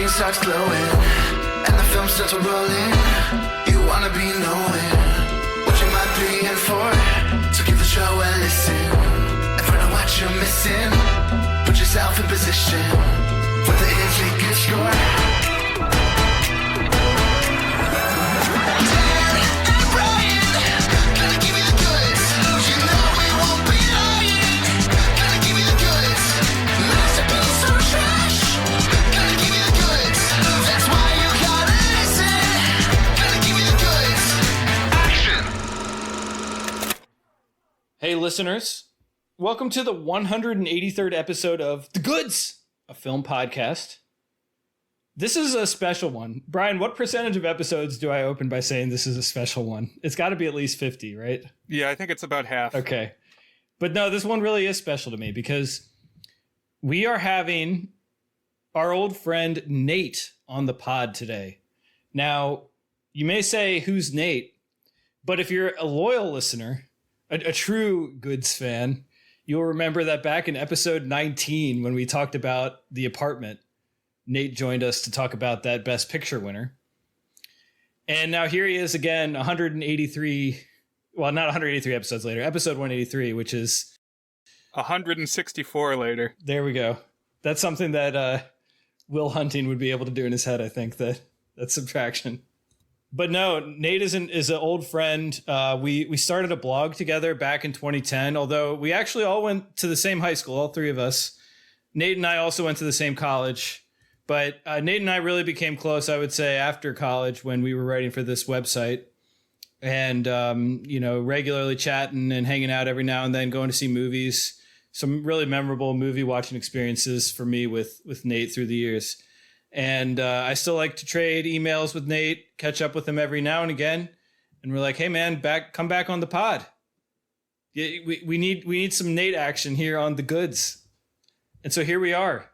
screen starts glowing, and the film starts rolling. You wanna be knowing what you might be in for. So give the show a listen and find out what you're missing. Put yourself in position for the easy good score. Hey listeners, welcome to the 183rd episode of The Goods, a film podcast. This is a special one. Brian, what percentage of episodes do I open by saying this is a special one? It's got to be at least 50, right? Yeah, I think it's about half. Okay. But no, this one really is special to me because we are having our old friend Nate on the pod today. Now, you may say, who's Nate? But if you're a loyal listener, a true Goods fan, you'll remember that back in episode 19, when we talked about The Apartment, Nate joined us to talk about that Best Picture winner. And now here he is again, 183, well, not 183 episodes later, episode 183, which is 164 later. There we go. That's something that Will Hunting would be able to do in his head, I think, that subtraction. But no, Nate is an old friend. We started a blog together back in 2010, although we actually all went to the same high school, all three of us. Nate and I also went to the same college. But Nate and I really became close, I would say, after college when we were writing for this website. And, regularly chatting and hanging out every now and then, going to see movies. Some really memorable movie watching experiences for me with Nate through the years. And I still like to trade emails with Nate, catch up with him every now and again. And we're like, hey, man, come back on the pod. Yeah, we need some Nate action here on The Goods. And so here we are.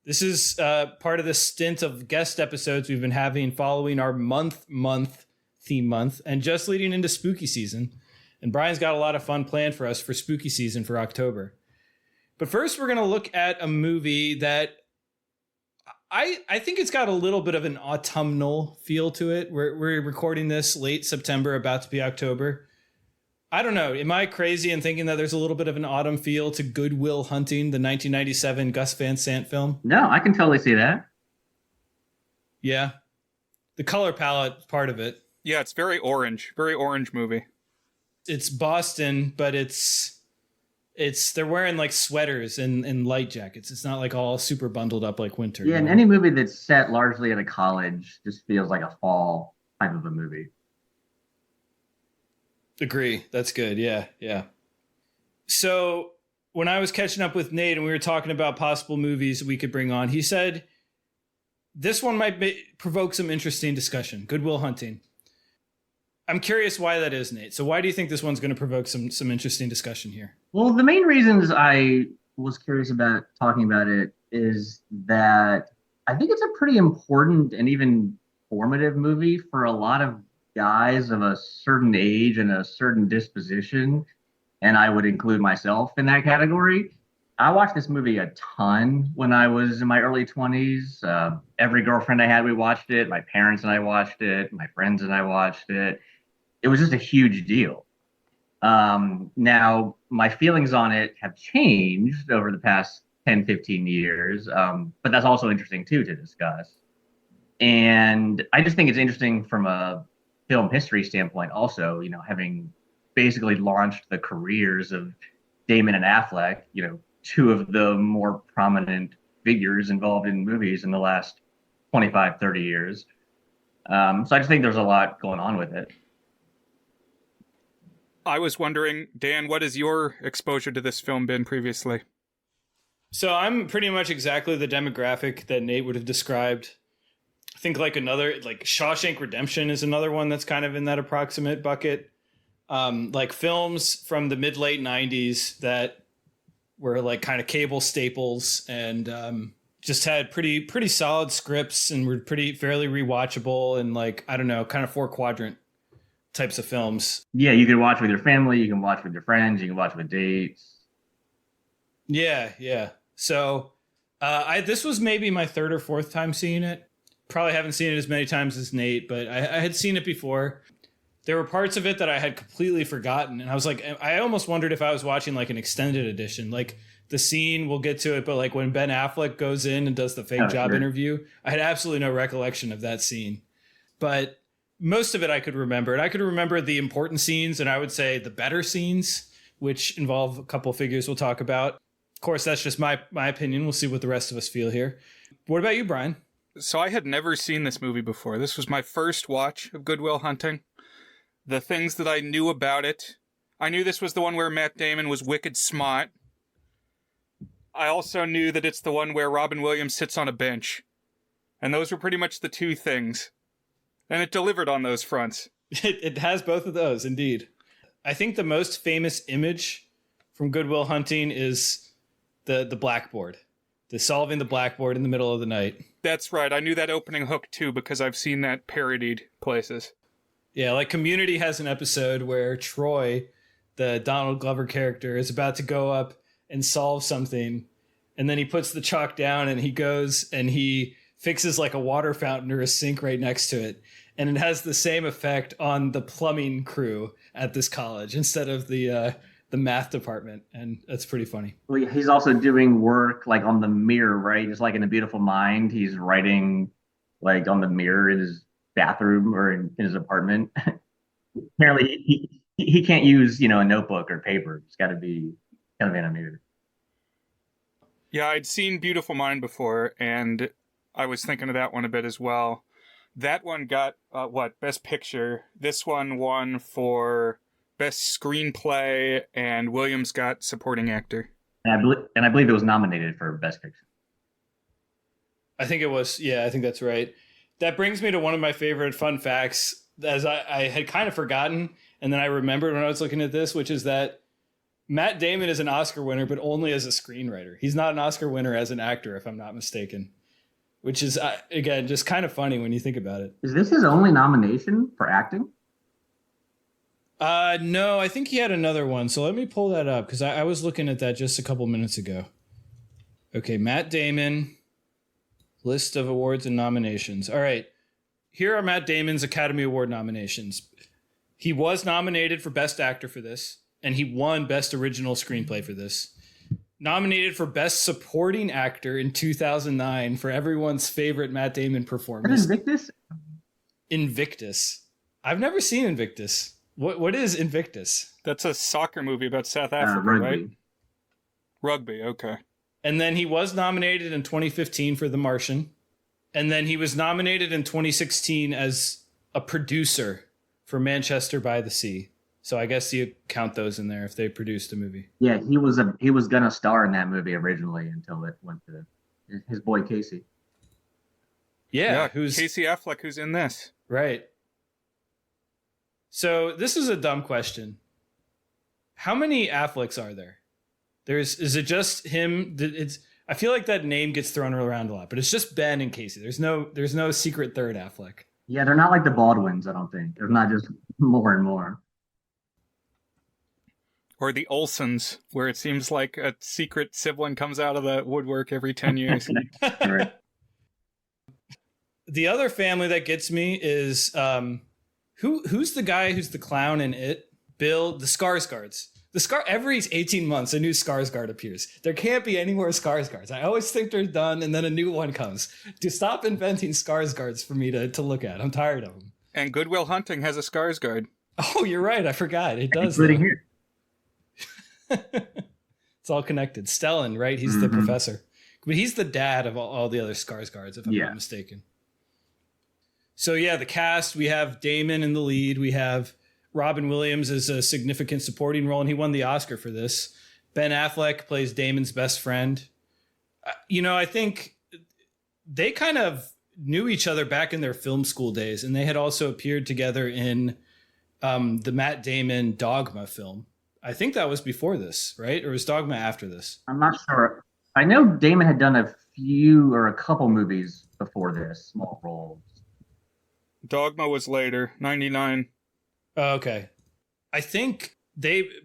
This is part of the stint of guest episodes we've been having following our month theme month and just leading into spooky season. And Brian's got a lot of fun planned for us for spooky season for October. But first, we're going to look at a movie that I think it's got a little bit of an autumnal feel to it. We're recording this late September, about to be October. I don't know. Am I crazy in thinking that there's a little bit of an autumn feel to Good Will Hunting, the 1997 Gus Van Sant film? No, I can totally see that. Yeah. The color palette is part of it. Yeah, it's very orange movie. It's Boston, but they're wearing like sweaters and light jackets. It's not like all super bundled up like winter. Yeah, and any movie that's set largely at a college just feels like a fall type of a movie. Agree. That's good. Yeah. So when I was catching up with Nate and we were talking about possible movies we could bring on, he said this one might provoke some interesting discussion. Good Will Hunting. I'm curious why that is, Nate. So why do you think this one's going to provoke some interesting discussion here? Well, the main reasons I was curious about talking about it is that I think it's a pretty important and even formative movie for a lot of guys of a certain age and a certain disposition. And I would include myself in that category. I watched this movie a ton when I was in my early 20s. Every girlfriend I had, we watched it. My parents and I watched it. My friends and I watched it. It was just a huge deal. Now, my feelings on it have changed over the past 10, 15 years, but that's also interesting, too, to discuss. And I just think it's interesting from a film history standpoint also, having basically launched the careers of Damon and Affleck, two of the more prominent figures involved in movies in the last 25, 30 years. So I just think there's a lot going on with it. I was wondering, Dan, what has your exposure to this film been previously? So I'm pretty much exactly the demographic that Nate would have described. I think like Shawshank Redemption is another one that's kind of in that approximate bucket. Like films from the mid-late 90s that were like kind of cable staples and just had pretty solid scripts and were fairly rewatchable and like, I don't know, kind of four-quadrant types of films. Yeah, you can watch with your family, you can watch with your friends, you can watch with dates. Yeah. So This was maybe my third or fourth time seeing it. Probably haven't seen it as many times as Nate, but I had seen it before. There were parts of it that I had completely forgotten, and I was like, I almost wondered if I was watching like an extended edition, like the scene, we'll get to it, but like when Ben Affleck goes in and does the fake job interview, I had absolutely no recollection of that scene. But most of it I could remember, and I could remember the important scenes, and I would say the better scenes, which involve a couple figures we'll talk about. Of course, that's just my opinion. We'll see what the rest of us feel here. What about you, Brian? So I had never seen this movie before. This was my first watch of Good Will Hunting. The things that I knew about it, I knew this was the one where Matt Damon was wicked smart. I also knew that it's the one where Robin Williams sits on a bench. And those were pretty much the two things. And it delivered on those fronts. It has both of those, indeed. I think the most famous image from Good Will Hunting is the blackboard. The solving the blackboard in the middle of the night. That's right. I knew that opening hook, too, because I've seen that parodied places. Yeah, like Community has an episode where Troy, the Donald Glover character, is about to go up and solve something. And then he puts the chalk down and he goes and he fixes like a water fountain or a sink right next to it. And it has the same effect on the plumbing crew at this college instead of the math department. And that's pretty funny. Well, he's also doing work like on the mirror, right? Just like in A Beautiful Mind, he's writing like on the mirror in his bathroom or in his apartment. Apparently he can't use, a notebook or paper. It's got to be kind of in a mirror. Yeah, I'd seen Beautiful Mind before, and I was thinking of that one a bit as well. That one got, Best Picture. This one won for Best Screenplay, and Williams got Supporting Actor. And I believe it was nominated for Best Picture. I think it was. Yeah, I think that's right. That brings me to one of my favorite fun facts, as I had kind of forgotten, and then I remembered when I was looking at this, which is that Matt Damon is an Oscar winner, but only as a screenwriter. He's not an Oscar winner as an actor, if I'm not mistaken, which is, again, just kind of funny when you think about it. Is this his only nomination for acting? No, I think he had another one. So let me pull that up, because I was looking at that just a couple minutes ago. Okay, Matt Damon, list of awards and nominations. All right, here are Matt Damon's Academy Award nominations. He was nominated for Best Actor for this, and he won Best Original Screenplay for this. Nominated for Best Supporting Actor in 2009 for everyone's favorite Matt Damon performance. Invictus? Invictus. I've never seen Invictus. What is Invictus? That's a soccer movie about South Africa, rugby. right? Rugby, okay. And then he was nominated in 2015 for The Martian. And then he was nominated in 2016 as a producer for Manchester by the Sea. So I guess you count those in there if they produced a movie. Yeah, he was gonna star in that movie originally until it went to his boy Casey. Yeah, who's Casey Affleck, who's in this. Right. So this is a dumb question. How many Afflecks are there? Is it just him? I feel like that name gets thrown around a lot, but it's just Ben and Casey. There's no secret third Affleck. Yeah, they're not like the Baldwins, I don't think. They're not just more and more. Or the Olsons, where it seems like a secret sibling comes out of the woodwork every 10 years. Right. The other family that gets me is who's the guy who's the clown in It? Bill, the Skarsgards. Every 18 months, a new Skarsgard appears. There can't be any more Skarsgards. I always think they're done, and then a new one comes. To stop inventing Skarsgards for me to look at. I'm tired of them. And Good Will Hunting has a Skarsgard. Oh, you're right. I forgot. It does. Including here. It's all connected. Stellan, right? He's the professor. But he's the dad of all the other Skarsgards, if I'm not mistaken. So yeah, the cast, we have Damon in the lead. We have Robin Williams as a significant supporting role, and he won the Oscar for this. Ben Affleck plays Damon's best friend. I think they kind of knew each other back in their film school days, and they had also appeared together in the Matt Damon Dogma film. I think that was before this, right? Or was Dogma after this? I'm not sure. I know Damon had done a couple movies before this, small roles. Dogma was later, 99. Oh, okay. I think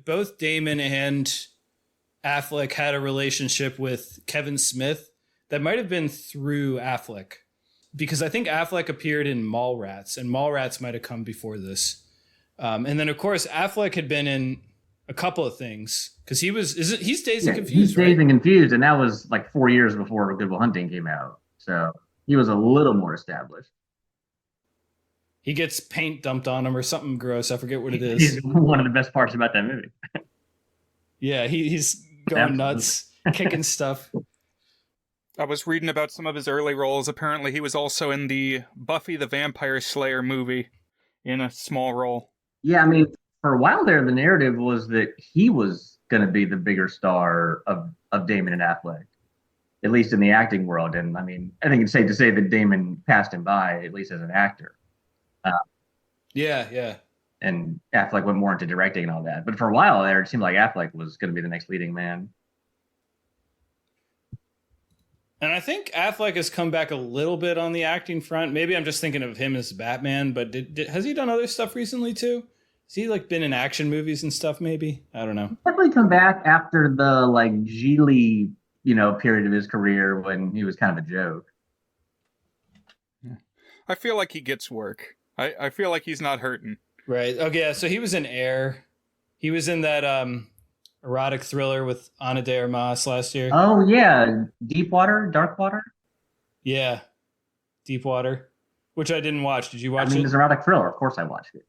both Damon and Affleck had a relationship with Kevin Smith that might have been through Affleck, because I think Affleck appeared in Mallrats, and Mallrats might have come before this. And then, of course, Affleck had been in a couple of things because he's Dazed and Confused, he's right? Dazed and Confused, and that was like 4 years before Good Will Hunting came out. So he was a little more established. He gets paint dumped on him or something gross. I forget what it is. He's one of the best parts about that movie. Yeah, he's going nuts, kicking stuff. I was reading about some of his early roles. Apparently, he was also in the Buffy the Vampire Slayer movie in a small role. Yeah, I mean, for a while there, the narrative was that he was going to be the bigger star of Damon and Affleck, at least in the acting world. And I mean, I think it's safe to say that Damon passed him by, at least as an actor. Yeah. And Affleck went more into directing and all that. But for a while there, it seemed like Affleck was going to be the next leading man. And I think Affleck has come back a little bit on the acting front. Maybe I'm just thinking of him as Batman, but has he done other stuff recently too? Has he like been in action movies and stuff? Maybe, I don't know. Definitely come back after the like Geely, period of his career when he was kind of a joke. I feel like he gets work. I feel like he's not hurting. Right. Okay. Yeah, so he was in Air. He was in that erotic thriller with Ana de Armas last year. Oh yeah, Dark Water. Yeah, Deep Water, which I didn't watch. Did you watch it? It's an erotic thriller. Of course, I watched it.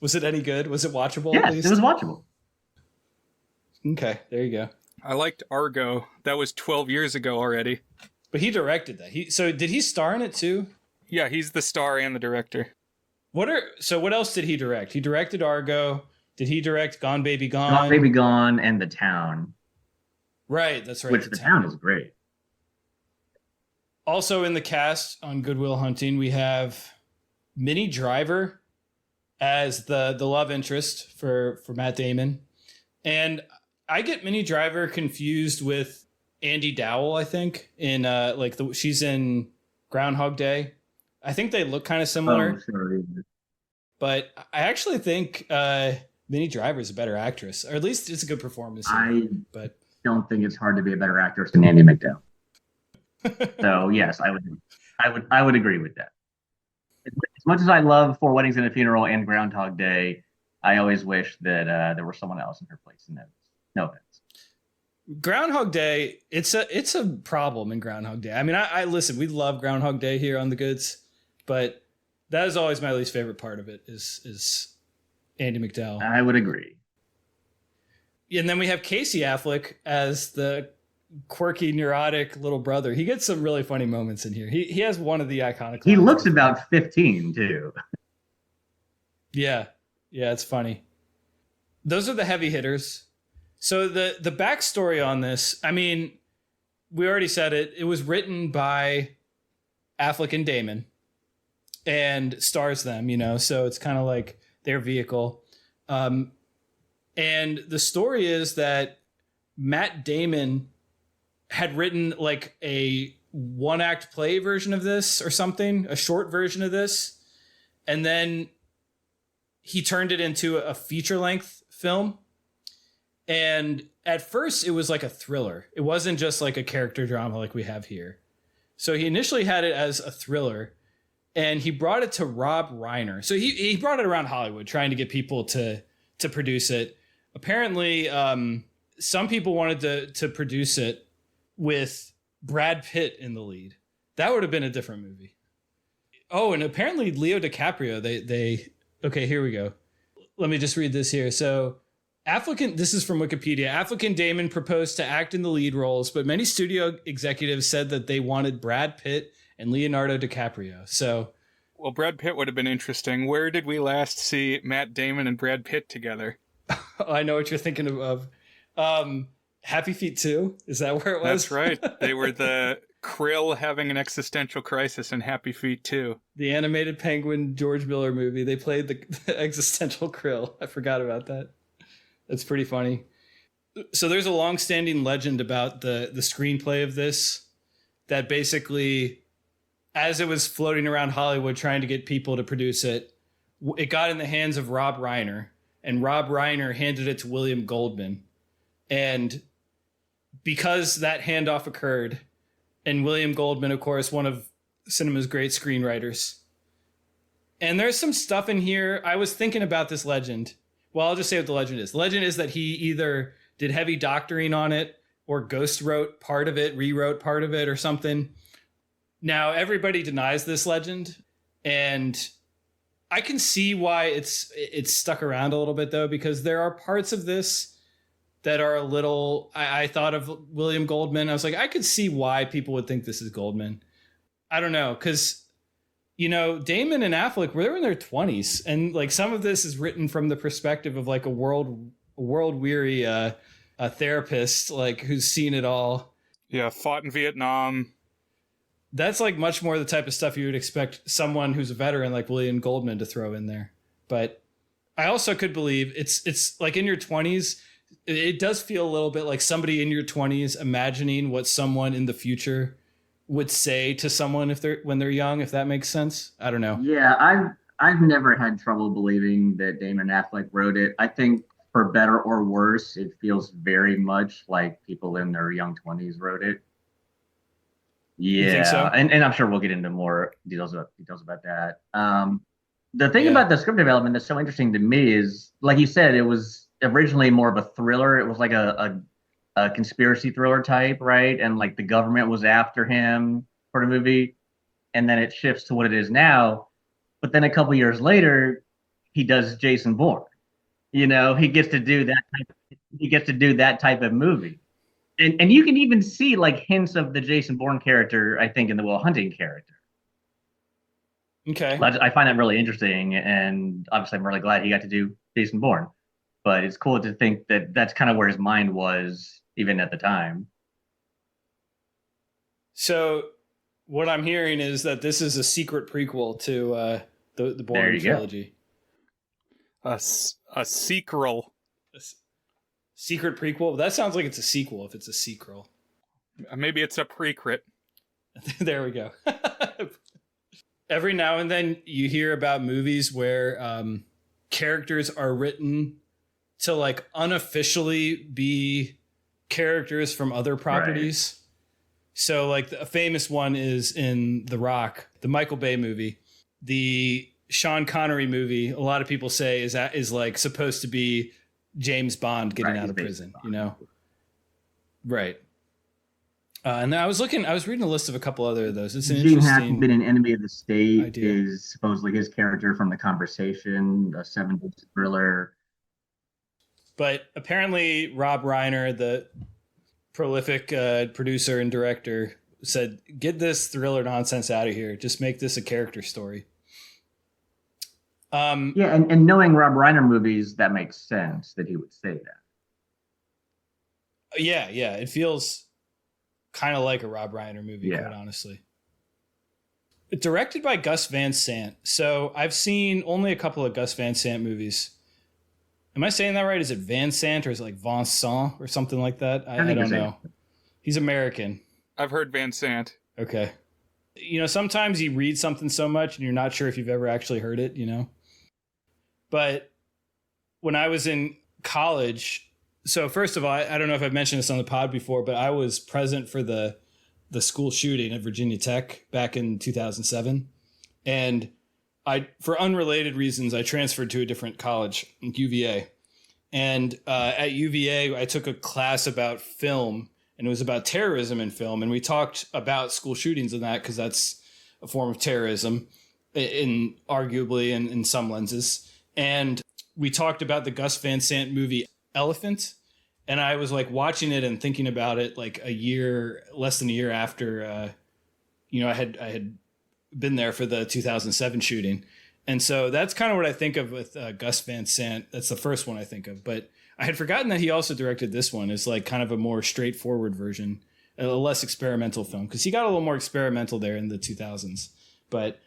Was it any good? Was it watchable? Yes, at least? it was watchable. Okay, there you go. I liked Argo. That was 12 years ago already. But he directed that. So did he star in it too? Yeah, he's the star and the director. What else did he direct? He directed Argo. Did he direct Gone Baby Gone? Gone Baby Gone and The Town. Right, that's right. Which The Town is great. Also in the cast on Good Will Hunting, we have Minnie Driver as the love interest for Matt Damon. And I get Minnie Driver confused with Andie MacDowell, I think, in she's in Groundhog Day. I think they look kind of similar. Oh, sure. But I actually think Minnie Driver is a better actress, or at least it's a good performance. But don't think it's hard to be a better actress than Andie MacDowell. So yes, I would agree with that. As much as I love Four Weddings and a Funeral and Groundhog Day, I always wish that there was someone else in her place in those. No offense. Groundhog Day, it's a problem in Groundhog Day. I mean, I listen, we love Groundhog Day here on The Goods, but that is always my least favorite part of it is Andie MacDowell. I would agree. And then we have Casey Affleck as the quirky, neurotic little brother. He gets some really funny moments in here. He has one of the iconic. He looks about 15 too. Yeah, it's funny. Those are the heavy hitters. So the backstory on this, I mean, we already said it. It was written by Affleck and Damon and stars them, so it's kind of like their vehicle. And the story is that Matt Damon had written like a one-act play version of this or something, a short version of this. And then he turned it into a feature-length film. And at first it was like a thriller. It wasn't just like a character drama like we have here. So he initially had it as a thriller, and he brought it to Rob Reiner. So he brought it around Hollywood trying to get people to produce it. Apparently, some people wanted to produce it with Brad Pitt in the lead. That would have been a different movie. Oh, and apparently Leo DiCaprio, okay, here we go. Let me just read this here. So this is from Wikipedia. Affleck and Damon proposed to act in the lead roles, but many studio executives said that they wanted Brad Pitt and Leonardo DiCaprio. So, well, Brad Pitt would have been interesting. Where did we last see Matt Damon and Brad Pitt together? I know what you're thinking of. Happy Feet 2? Is that where it was? That's right. They were the Krill having an existential crisis in Happy Feet 2. The animated Penguin George Miller movie. They played the existential Krill. I forgot about that. That's pretty funny. So there's a long-standing legend about the screenplay of this that basically, as it was floating around Hollywood trying to get people to produce it, it got in the hands of Rob Reiner, and Rob Reiner handed it to William Goldman. And because that handoff occurred, And William Goldman, of course, one of cinema's great screenwriters. And there's some stuff in here. I was thinking about this legend. Well, I'll just say what the legend is. The legend is that he either did heavy doctoring on it or ghost wrote part of it, rewrote part of it or something. Now, everybody denies this legend. And I can see why it's stuck around a little bit, though, because there are parts of this that are a little... I thought of William Goldman. I was like, I could see why people would think this is Goldman. I don't know, because... Damon and Affleck, they were in their 20s, and like some of this is written from the perspective of like a world weary a therapist, like who's seen it all. Yeah, fought in Vietnam. That's like much more the type of stuff you would expect someone who's a veteran like William Goldman to throw in there. But I also could believe it's like in your 20s, it does feel a little bit like somebody in your 20s imagining what someone in the future would say to someone when they're young, if that makes sense. I don't know. Yeah, I've never had trouble believing that Damon Affleck wrote it. I think for better or worse, it feels very much like people in their young 20s wrote it. Yeah, you think so? And I'm sure we'll get into more details about that. The thing about the script development that's so interesting to me is, like you said, it was originally more of a thriller. It was like a conspiracy thriller type, right? And like the government was after him for the movie, and then it shifts to what it is now. But then a couple years later, he does Jason Bourne. He gets to do that type of movie, and you can even see like hints of the Jason Bourne character, I think, in the Will Hunting character. Okay, I find that really interesting, and obviously I'm really glad he got to do Jason Bourne. But it's cool to think that that's kind of where his mind was even at the time. So what I'm hearing is that this is a secret prequel to the Bourne trilogy. A sequel. Secret prequel? That sounds like it's a sequel if it's a sequel. Maybe it's a precrit. There we go. Every now and then you hear about movies where characters are written to like unofficially be characters from other properties. Right. So like a famous one is in The Rock, the Michael Bay movie. The Sean Connery movie, a lot of people say is like supposed to be James Bond getting out of prison, Right. And then I was reading a list of a couple other of those. It's an Gene interesting... Hackman, been an enemy of the state, idea. Is supposedly his character from The Conversation, a 70s thriller. But apparently Rob Reiner, the prolific producer and director, said, get this thriller nonsense out of here. Just make this a character story. And knowing Rob Reiner movies, that makes sense that he would say that. Yeah. It feels kind of like a Rob Reiner movie, quite honestly. Directed by Gus Van Sant. So I've seen only a couple of Gus Van Sant movies. Am I saying that right? Is it Van Sant or is it like Vincent or something like that? I don't know. He's American. I've heard Van Sant. Okay. Sometimes you read something so much and you're not sure if you've ever actually heard it, But when I was in college, so first of all, I don't know if I've mentioned this on the pod before, but I was present for the school shooting at Virginia Tech back in 2007. And for unrelated reasons, I transferred to a different college, UVA. And at UVA, I took a class about film, and it was about terrorism in film. And we talked about school shootings and that, because that's a form of terrorism, arguably in some lenses. And we talked about the Gus Van Sant movie Elephant. And I was like watching it and thinking about it like less than a year after, I had been there for the 2007 shooting. And so that's kind of what I think of with Gus Van Sant. That's the first one I think of. But I had forgotten that he also directed this one as like kind of a more straightforward version, a less experimental film, because he got a little more experimental there in the 2000s. But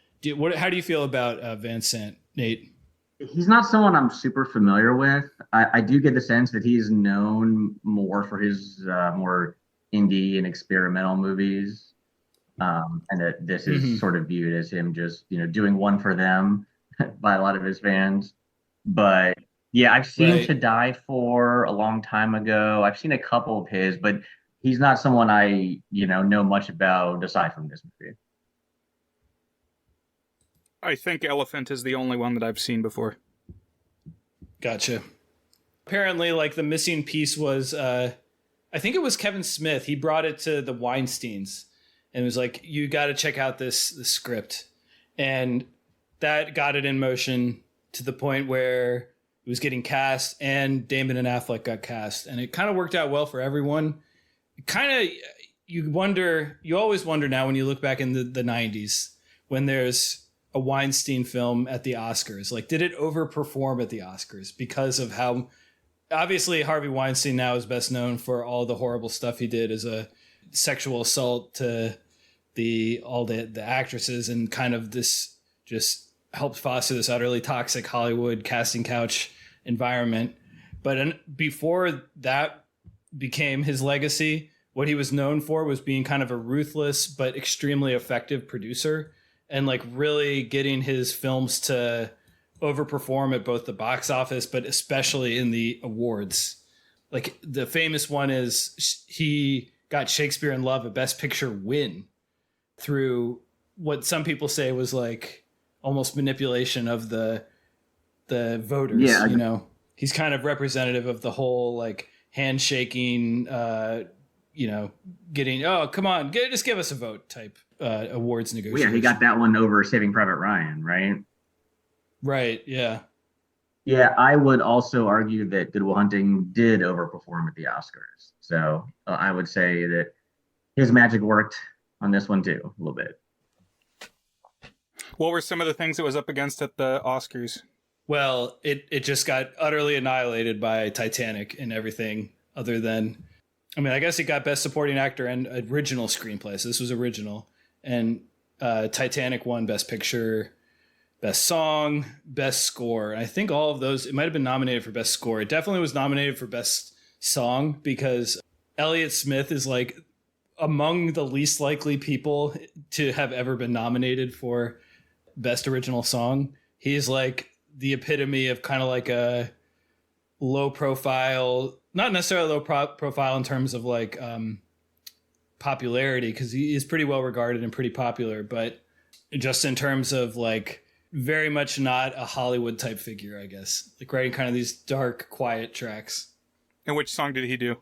how do you feel about Van Sant, Nate? He's not someone I'm super familiar with. I do get the sense that he's known more for his more indie and experimental movies. And that this is sort of viewed as him just, doing one for them by a lot of his fans. But yeah, I've seen To Die For a long time ago. I've seen a couple of his, but he's not someone I know much about aside from this movie. I think Elephant is the only one that I've seen before. Gotcha. Apparently, like, the missing piece was, I think it was Kevin Smith. He brought it to the Weinsteins and was like, you got to check out this script. And that got it in motion to the point where it was getting cast, and Damon and Affleck got cast. And it kind of worked out well for everyone. You always wonder now when you look back in the 90s when there's a Weinstein film at the Oscars. Like, did it overperform at the Oscars because of how... Obviously, Harvey Weinstein now is best known for all the horrible stuff he did as a sexual assault to all the actresses, and kind of this just helped foster this utterly toxic Hollywood casting couch environment. But before that became his legacy, what he was known for was being kind of a ruthless but extremely effective producer, and like really getting his films to overperform at both the box office, but especially in the awards. Like, the famous one is he got Shakespeare in Love a Best Picture win through what some people say was like almost manipulation of the voters. Yeah, he's kind of representative of the whole like handshaking, getting, oh, come on, just give us a vote type awards negotiation. Well, yeah, he got that one over Saving Private Ryan, right? Right, yeah. Yeah, I would also argue that Good Will Hunting did overperform at the Oscars. So I would say that his magic worked on this one too, a little bit. What were some of the things it was up against at the Oscars? Well, it just got utterly annihilated by Titanic and everything other than... I mean, I guess it got Best Supporting Actor and Original Screenplay, so this was original. And Titanic won Best Picture, Best Song, Best Score. I think all of those, it might have been nominated for Best Score. It definitely was nominated for Best Song because Elliott Smith is like among the least likely people to have ever been nominated for Best Original Song. He's like the epitome of kind of like a low profile, not necessarily low profile in terms of like popularity, because he is pretty well regarded and pretty popular, but just in terms of like very much not a Hollywood type figure, I guess. Like writing kind of these dark, quiet tracks. And which song did he do?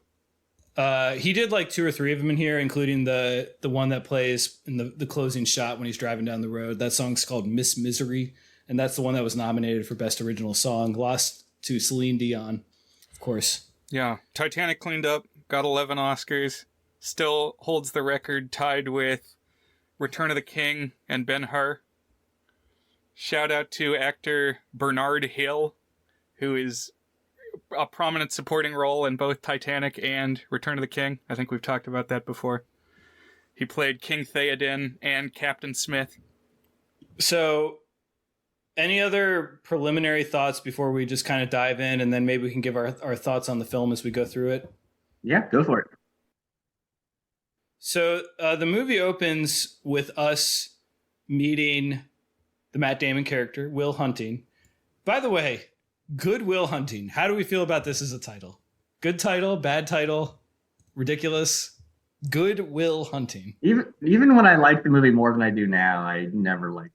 He did like 2 or 3 of them in here, including the one that plays in the closing shot when he's driving down the road. That song's called Miss Misery, and that's the one that was nominated for Best Original Song. Lost to Celine Dion, of course. Yeah, Titanic cleaned up, got 11 Oscars, still holds the record tied with Return of the King and Ben-Hur. Shout out to actor Bernard Hill, who is a prominent supporting role in both Titanic and Return of the King. I think we've talked about that before. He played King Theoden and Captain Smith. So, any other preliminary thoughts before we just kind of dive in, and then maybe we can give our thoughts on the film as we go through it? Yeah, go for it. So, the movie opens with us meeting the Matt Damon character, Will Hunting. By the way, Good Will Hunting. How do we feel about this as a title? Good title, bad title, ridiculous? Good Will Hunting. Even when I like the movie more than I do now, I never liked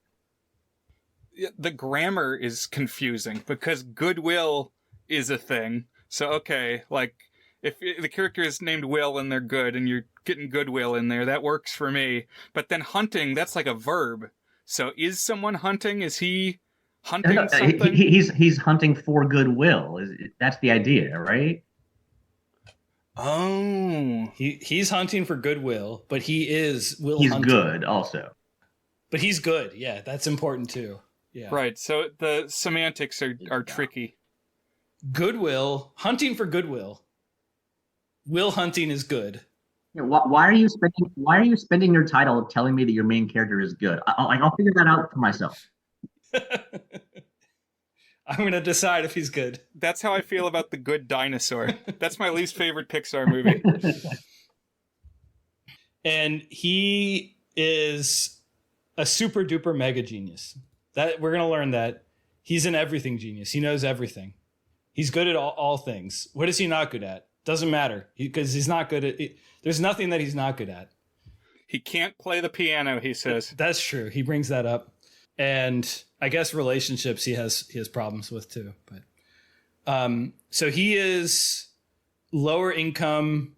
it. The grammar is confusing because goodwill is a thing. So, okay, like, if the character is named Will and they're good and you're getting goodwill in there, that works for me. But then hunting, that's like a verb. So is someone hunting? Is he hunting something? He's hunting for goodwill. That's the idea, right? Oh. He's hunting for goodwill, but he is Will He's Hunting. good also. But he's good. Yeah, that's important too. Yeah. Right. So the semantics are tricky. Goodwill, hunting for goodwill. Will Hunting is good. Yeah, why are you spending your title telling me that your main character is good? I'll figure that out for myself. I'm going to decide if he's good. That's how I feel about The Good Dinosaur. That's my least favorite Pixar movie. And he is a super duper mega genius. That we're going to learn that he's an everything genius. He knows everything. He's good at all things. What is he not good at? Doesn't matter because he's not good at it. There's nothing that he's not good at. He can't play the piano, he says. That's true. He brings that up. And I guess relationships he has problems with too. But so he is lower income,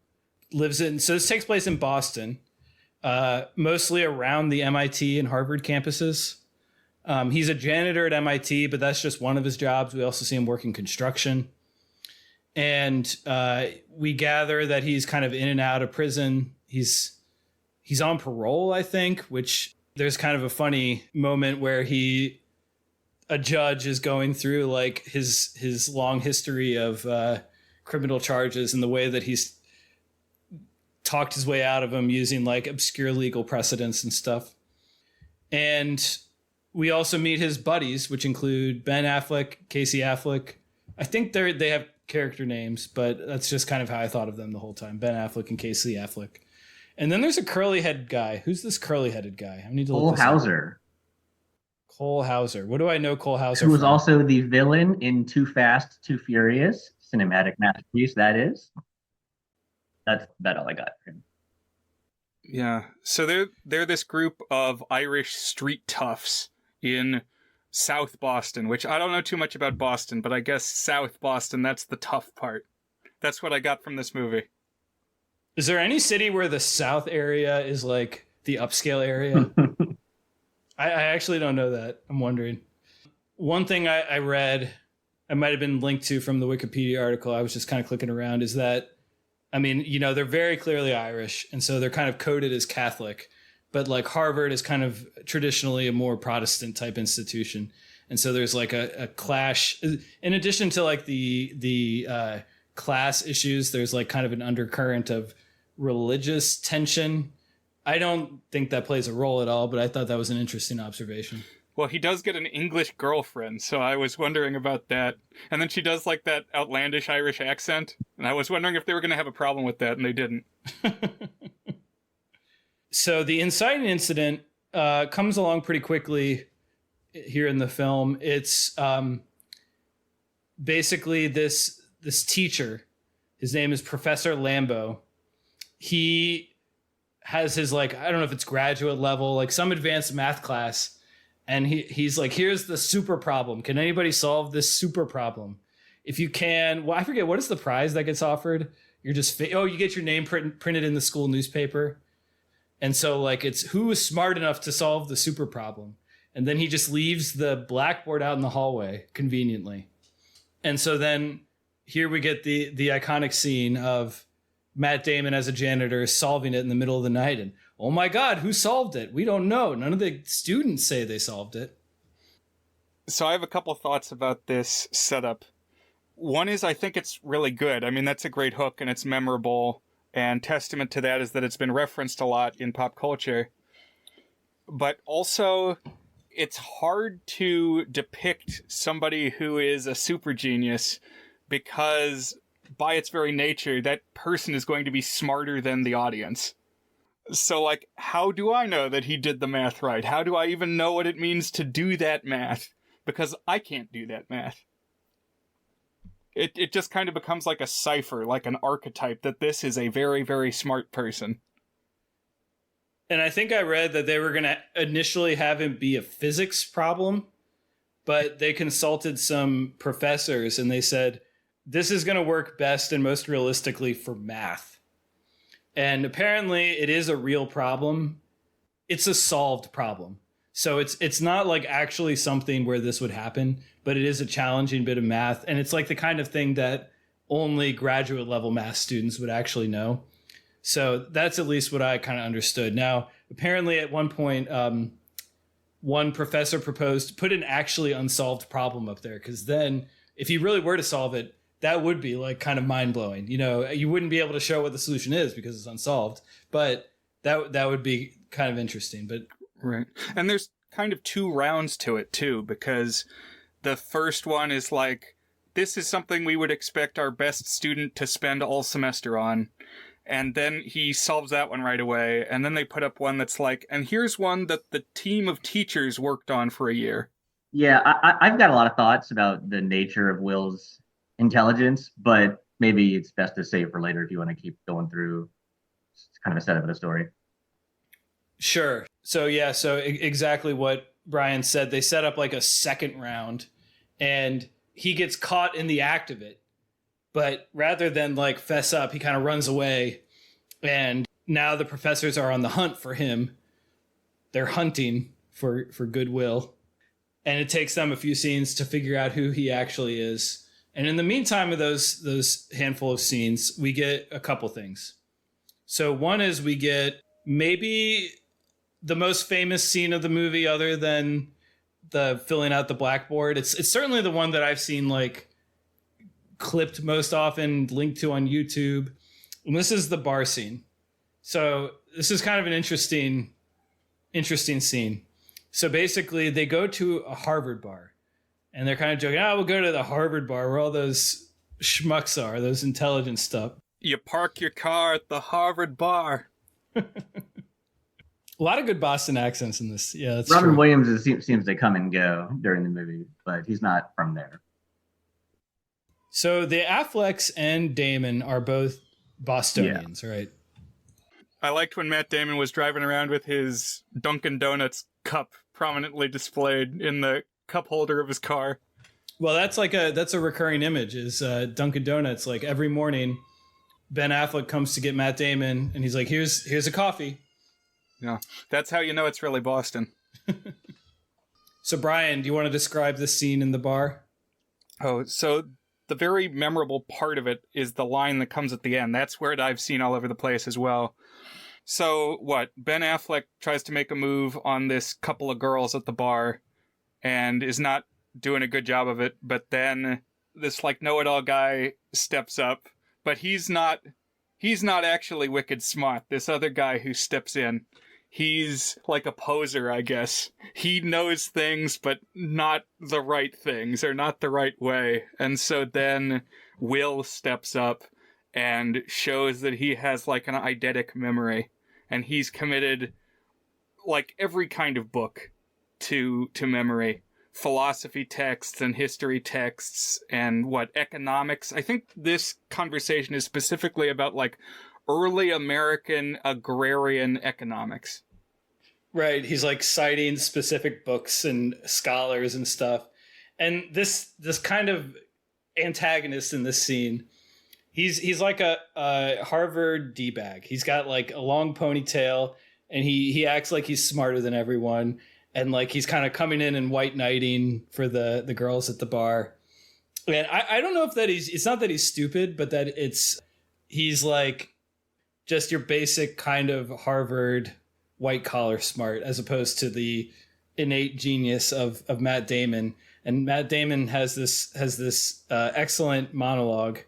so this takes place in Boston, mostly around the MIT and Harvard campuses. He's a janitor at MIT, but that's just one of his jobs. We also see him working construction. And we gather that he's kind of in and out of prison. He's on parole, I think, which there's kind of a funny moment where a judge is going through like his long history of criminal charges and the way that he's talked his way out of them using like obscure legal precedents and stuff. And we also meet his buddies, which include Ben Affleck, Casey Affleck. I think they have character names, but that's just kind of how I thought of them the whole time. Ben Affleck and Casey Affleck. And then there's a curly-headed guy. Who's this curly-headed guy? I need to look this up. Cole Hauser. What do I know Cole Hauser Who was from? also the villain in Too Fast, Too Furious, cinematic masterpiece, that is. That's about all I got for him. Yeah. So they're this group of Irish street toughs in South Boston, which I don't know too much about Boston, but I guess South Boston, that's the tough part. That's what I got from this movie. Is there any city where the South area is like the upscale area? I actually don't know that. I'm wondering. One thing I read, I might have been linked to from the Wikipedia article, I was just kind of clicking around, is that, I mean, you know, they're very clearly Irish, and so they're kind of coded as Catholic. But like Harvard is kind of traditionally a more Protestant type institution. And so there's like a clash. In addition to like the class issues, there's like kind of an undercurrent of religious tension. I don't think that plays a role at all, but I thought that was an interesting observation. Well, he does get an English girlfriend, so I was wondering about that. And then she does like that outlandish Irish accent. And I was wondering if they were going to have a problem with that, and they didn't. So the inciting incident comes along pretty quickly here in the film. It's basically this teacher. His name is Professor Lambeau. He has his, like, I don't know if it's graduate level, like some advanced math class. And he's like, here's the super problem. Can anybody solve this super problem? If you can, well, I forget, what is the prize that gets offered? You're just, you get your name printed in the school newspaper. And so like, it's who is smart enough to solve the super problem. And then he just leaves the blackboard out in the hallway conveniently. And so then here we get the iconic scene of Matt Damon as a janitor solving it in the middle of the night. And, oh my God, who solved it? We don't know. None of the students say they solved it. So I have a couple thoughts about this setup. One is I think it's really good. I mean, that's a great hook and it's memorable. And testament to that is that it's been referenced a lot in pop culture. But also, it's hard to depict somebody who is a super genius because by its very nature, that person is going to be smarter than the audience. So, like, how do I know that he did the math right? How do I even know what it means to do that math? Because I can't do that math. It just kind of becomes like a cipher, like an archetype, that this is a very, very smart person. And I think I read that they were going to initially have him be a physics problem, but they consulted some professors and they said, this is going to work best and most realistically for math. And apparently it is a real problem. It's a solved problem. So it's not like actually something where this would happen, but it is a challenging bit of math. And it's like the kind of thing that only graduate level math students would actually know. So that's at least what I kind of understood. Now, apparently at one point, one professor proposed to put an actually unsolved problem up there, because then if you really were to solve it, that would be like kind of mind blowing. You know, you wouldn't be able to show what the solution is because it's unsolved, but that would be kind of interesting. But right. And there's kind of two rounds to it too, because the first one is like, this is something we would expect our best student to spend all semester on. And then he solves that one right away. And then they put up one that's like, and here's one that the team of teachers worked on for a year. Yeah, I've got a lot of thoughts about the nature of Will's intelligence, but maybe it's best to save for later if you want to keep going through kind of a setup of the story. Sure. So yeah, exactly what Brian said. They set up like a second round, and he gets caught in the act of it. But rather than like fess up, he kind of runs away, and now the professors are on the hunt for him. They're hunting for goodwill, and it takes them a few scenes to figure out who he actually is. And in the meantime of those handful of scenes, we get a couple things. So one is we get maybe the most famous scene of the movie, other than the filling out the blackboard. It's certainly the one that I've seen like clipped most often, linked to on YouTube. And this is the bar scene. So this is kind of an interesting scene. So basically they go to a Harvard bar, and they're kind of joking, we'll go to the Harvard bar where all those schmucks are, those intelligent stuff. You park your car at the Harvard bar. A lot of good Boston accents in this. Yeah, that's Robin true. Williams seems to come and go during the movie, but he's not from there. So the Afflecks and Damon are both Bostonians, right? I liked when Matt Damon was driving around with his Dunkin' Donuts cup prominently displayed in the cup holder of his car. Well, that's a recurring image is Dunkin' Donuts. Like every morning, Ben Affleck comes to get Matt Damon, and he's like, here's a coffee. Yeah, that's how you know it's really Boston. So, Brian, do you want to describe the scene in the bar? Oh, so the very memorable part of it is the line that comes at the end. That's where I've seen all over the place as well. So, Ben Affleck tries to make a move on this couple of girls at the bar and is not doing a good job of it, but then this like know-it-all guy steps up, but he's not actually wicked smart. This other guy who steps in, he's like a poser, I guess. He knows things, but not the right things, or not the right way. And so then Will steps up and shows that he has like an eidetic memory, and he's committed like every kind of book to memory. Philosophy texts and history texts and economics. I think this conversation is specifically about like early American agrarian economics. Right. He's like citing specific books and scholars and stuff. And this kind of antagonist in this scene, he's like a Harvard D-bag. He's got like a long ponytail, and he acts like he's smarter than everyone. And like he's kind of coming in and white knighting for the girls at the bar. And I don't know if that it's not that he's stupid, but that he's like just your basic kind of Harvard white collar smart, as opposed to the innate genius of Matt Damon. And Matt Damon has this excellent monologue,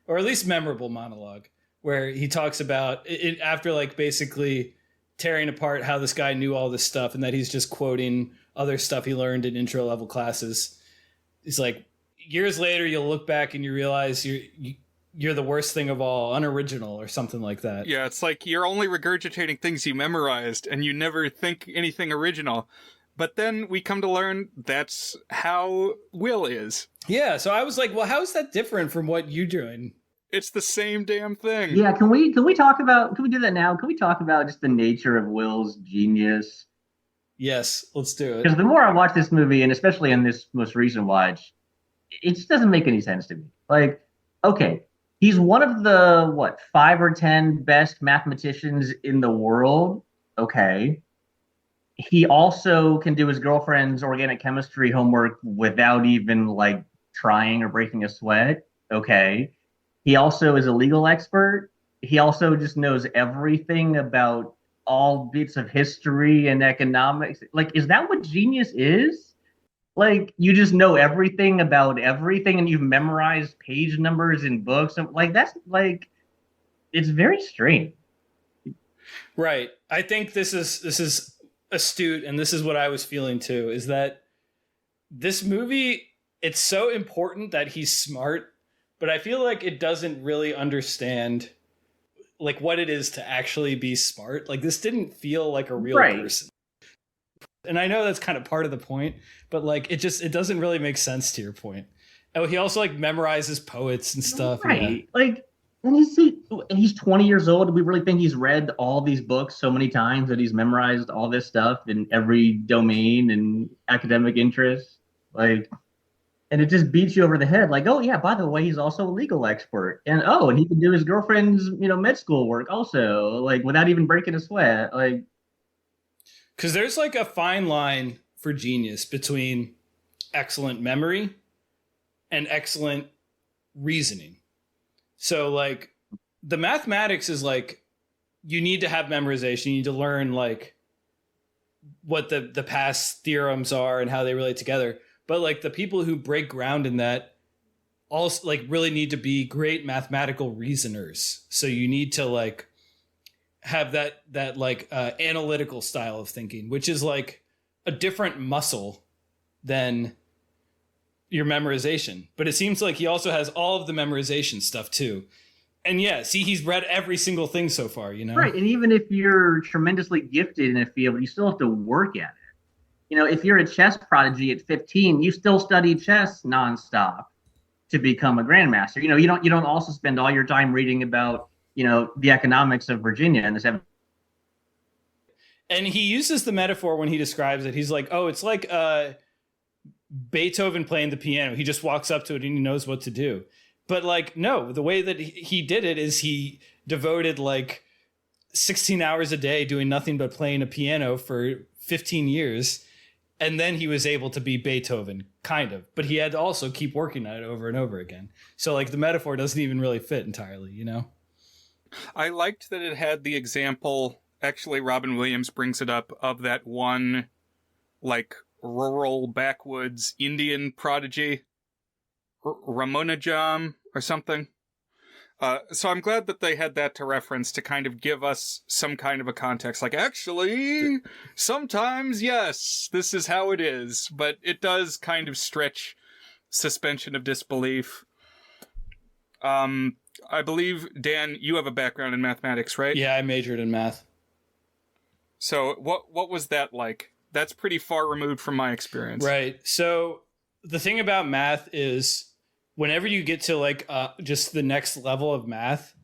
or at least memorable monologue, where he talks about it after like basically tearing apart how this guy knew all this stuff, and that he's just quoting other stuff he learned in intro level classes. He's like, years later, you'll look back and you realize you're the worst thing of all, unoriginal, or something like that. Yeah, it's like you're only regurgitating things you memorized, and you never think anything original. But then we come to learn that's how Will is. Yeah, so I was like, well, how is that different from what you're doing? It's the same damn thing. Yeah, can we do that now? Can we talk about just the nature of Will's genius? Yes, let's do it. Because the more I watch this movie, and especially in this most recent watch, it just doesn't make any sense to me. Like, okay, he's one of the 5 or 10 best mathematicians in the world. Okay. He also can do his girlfriend's organic chemistry homework without even like trying or breaking a sweat. Okay. He also is a legal expert. He also just knows everything about all bits of history and economics. Like, is that what genius is? Like, you just know everything about everything, and you've memorized page numbers in books. And like, that's like, it's very strange. Right. I think this is astute, and this is what I was feeling too, is that this movie, it's so important that he's smart, but I feel like it doesn't really understand like what it is to actually be smart. Like, this didn't feel like a real person. And I know that's kind of part of the point, but like it doesn't really make sense to your point. Oh, he also like memorizes poets and stuff. Right. Yeah. Like, and he's 20 years old. Do we really think he's read all these books so many times that he's memorized all this stuff in every domain and academic interest? Like, and it just beats you over the head. Like, oh yeah, by the way, he's also a legal expert, and he can do his girlfriend's med school work also, like without even breaking a sweat. Like, Because there's like a fine line for genius between excellent memory and excellent reasoning. So like the mathematics is like you need to have memorization. You need to learn like what the past theorems are and how they relate together. But like the people who break ground in that also like really need to be great mathematical reasoners. So you need to like have that analytical style of thinking, which is like a different muscle than your memorization. But it seems like he also has all of the memorization stuff too. And yeah, see, he's read every single thing so far, right. And even if you're tremendously gifted in a field, you still have to work at it. If you're a chess prodigy at 15, you still study chess nonstop to become a grandmaster. You don't also spend all your time reading about, the economics of Virginia and this. And he uses the metaphor when he describes it. He's like, oh, it's like Beethoven playing the piano. He just walks up to it and he knows what to do. But like, no, the way that he did it is he devoted like 16 hours a day doing nothing but playing a piano for 15 years. And then he was able to be Beethoven, kind of. But he had to also keep working at it over and over again. So like the metaphor doesn't even really fit entirely, I liked that it had the example, actually Robin Williams brings it up, of that one like rural backwoods Indian prodigy, Ramonajam or something. So I'm glad that they had that to reference to kind of give us some kind of a context. Like, actually, sometimes, yes, this is how it is. But it does kind of stretch suspension of disbelief. I believe, Dan, you have a background in mathematics, right? Yeah, I majored in math. So what was that like? That's pretty far removed from my experience. Right. So the thing about math is whenever you get to like just the next level of math,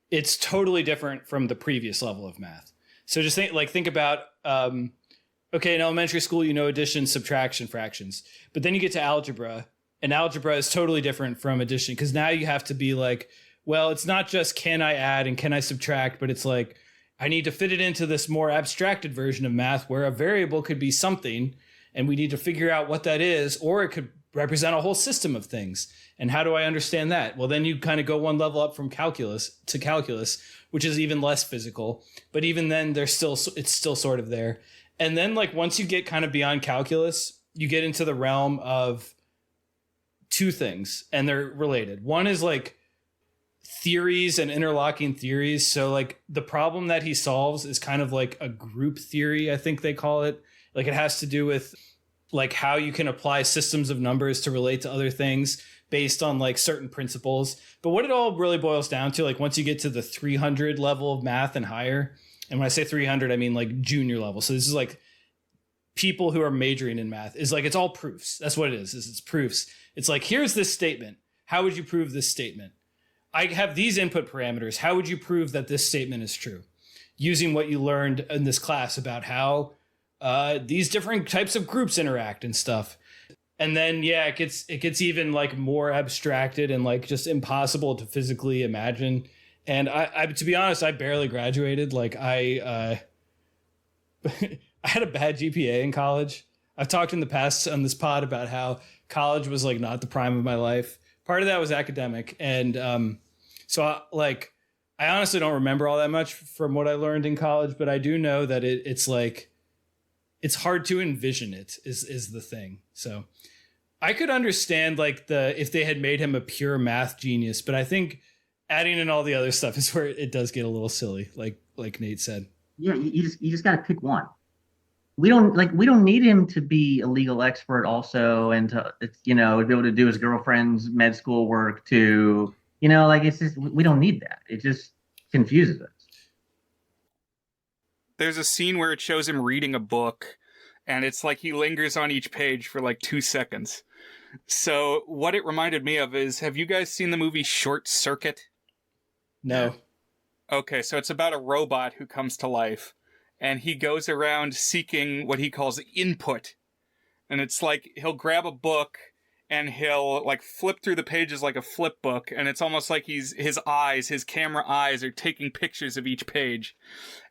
it's totally different from the previous level of math. So just think about, okay, in elementary school, addition, subtraction, fractions. But then you get to algebra, and algebra is totally different from addition because now you have to be like, well, it's not just can I add and can I subtract, but it's like I need to fit it into this more abstracted version of math where a variable could be something and we need to figure out what that is, or it could represent a whole system of things. And how do I understand that? Well, then you kind of go one level up from calculus to calculus, which is even less physical. But even then, it's still sort of there. And then like once you get kind of beyond calculus, you get into the realm of two things, and they're related. One is like theories and interlocking theories. So like the problem that he solves is kind of like a group theory, I think they call it. Like it has to do with like how you can apply systems of numbers to relate to other things based on like certain principles. But what it all really boils down to, like once you get to the 300 level of math and higher, and when I say 300, I mean like junior level. So this is like people who are majoring in math, is like, it's all proofs. That's what it is it's proofs. It's like, here's this statement. How would you prove this statement? I have these input parameters. How would you prove that this statement is true? Using what you learned in this class about how these different types of groups interact and stuff. And then, yeah, it gets even like more abstracted and like just impossible to physically imagine. And I to be honest, I barely graduated. Like I had a bad GPA in college. I've talked in the past on this pod about how college was like not the prime of my life. Part of that was academic. And so I honestly don't remember all that much from what I learned in college, but I do know that it's like, it's hard to envision it is the thing. So I could understand like if they had made him a pure math genius, but I think adding in all the other stuff is where it does get a little silly. Like Nate said. Yeah. You just got to pick one. We don't need him to be a legal expert also. And to, be able to do his girlfriend's med school work to, it's just, we don't need that. It just confuses us. There's a scene where it shows him reading a book, and it's like he lingers on each page for like 2 seconds. So what it reminded me of is, have you guys seen the movie Short Circuit? No. Okay, so it's about a robot who comes to life, and he goes around seeking what he calls input. And it's like he'll grab a book and he'll like flip through the pages like a flip book, and it's almost like his camera eyes are taking pictures of each page.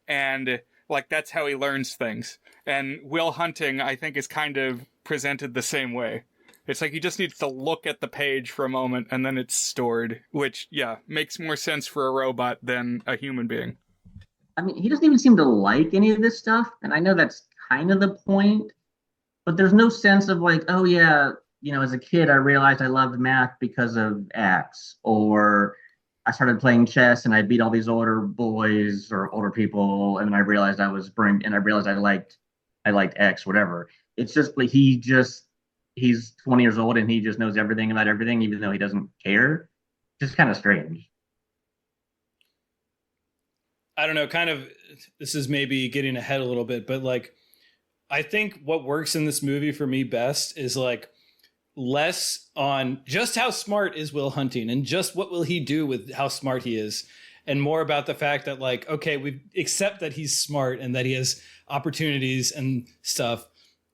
And like that's how he learns things. And Will Hunting, I think, is kind of presented the same way. It's like he just needs to look at the page for a moment and then it's stored, which, yeah, makes more sense for a robot than a human being. I mean, he doesn't even seem to like any of this stuff. And I know that's kind of the point, but there's no sense of like, oh, yeah, as a kid, I realized I loved math because of X, or I started playing chess and I beat all these older boys or older people. And I realized I liked X, whatever. It's just like he's 20 years old and he just knows everything about everything, even though he doesn't care. Just kind of strange. I don't know, kind of, this is maybe getting ahead a little bit, but like, I think what works in this movie for me best is like less on just how smart is Will Hunting and just what will he do with how smart he is, and more about the fact that like, okay, we accept that he's smart and that he has opportunities and stuff.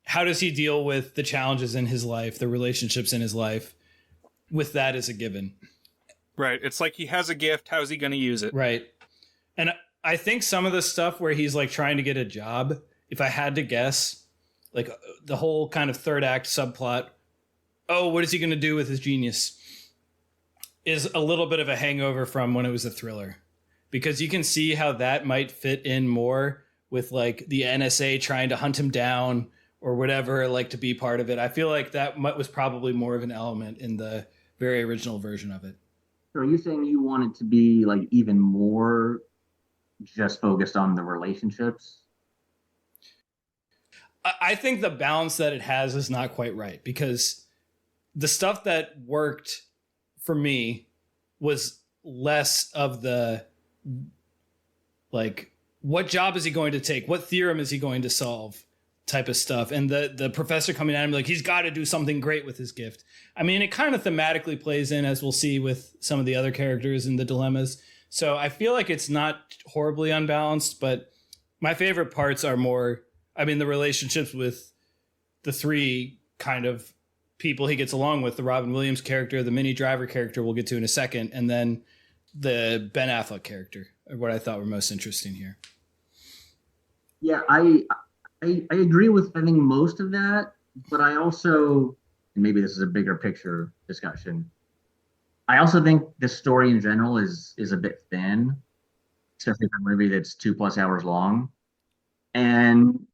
How does he deal with the challenges in his life, the relationships in his life, with that as a given? Right. It's like he has a gift. How's he going to use it? Right. And I think some of the stuff where he's like trying to get a job, if I had to guess, like the whole kind of third act subplot, oh, what is he going to do with his genius, is a little bit of a hangover from when it was a thriller. Because you can see how that might fit in more with like the NSA trying to hunt him down or whatever, like to be part of it. I feel like that was probably more of an element in the very original version of it. So are you saying you want it to be like even more just focused on the relationships? I think the balance that it has is not quite right, because the stuff that worked for me was less of the, like, what job is he going to take? What theorem is he going to solve? Type of stuff. And the professor coming at him like he's got to do something great with his gift. I mean, it kind of thematically plays in, as we'll see with some of the other characters and the dilemmas. So I feel like it's not horribly unbalanced, but my favorite parts are more, I mean, the relationships with the three kind of people he gets along with, the Robin Williams character, the Minnie Driver character we'll get to in a second, and then the Ben Affleck character are what I thought were most interesting here. Yeah, I agree with, I think, most of that, but I also, and maybe this is a bigger picture discussion, I also think the story in general is a bit thin, especially for a movie that's 2+ hours long. And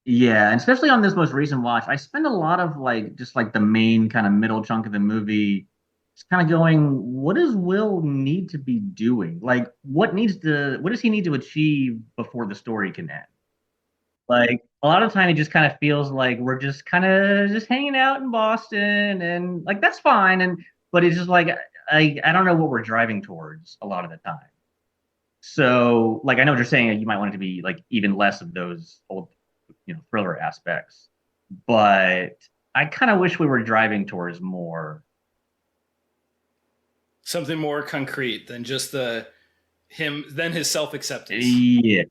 yeah, and especially on this most recent watch, I spend a lot of like just like the main kind of middle chunk of the movie just kind of going, what does Will need to be doing? Like, what does he need to achieve before the story can end? Like a lot of time, it just kind of feels like we're just kind of just hanging out in Boston, and like that's fine. But it's just like I don't know what we're driving towards a lot of the time. So like I know what you're saying. You might want it to be like even less of those old, thriller aspects. But I kind of wish we were driving towards more, something more concrete than just his self-acceptance. Yeah.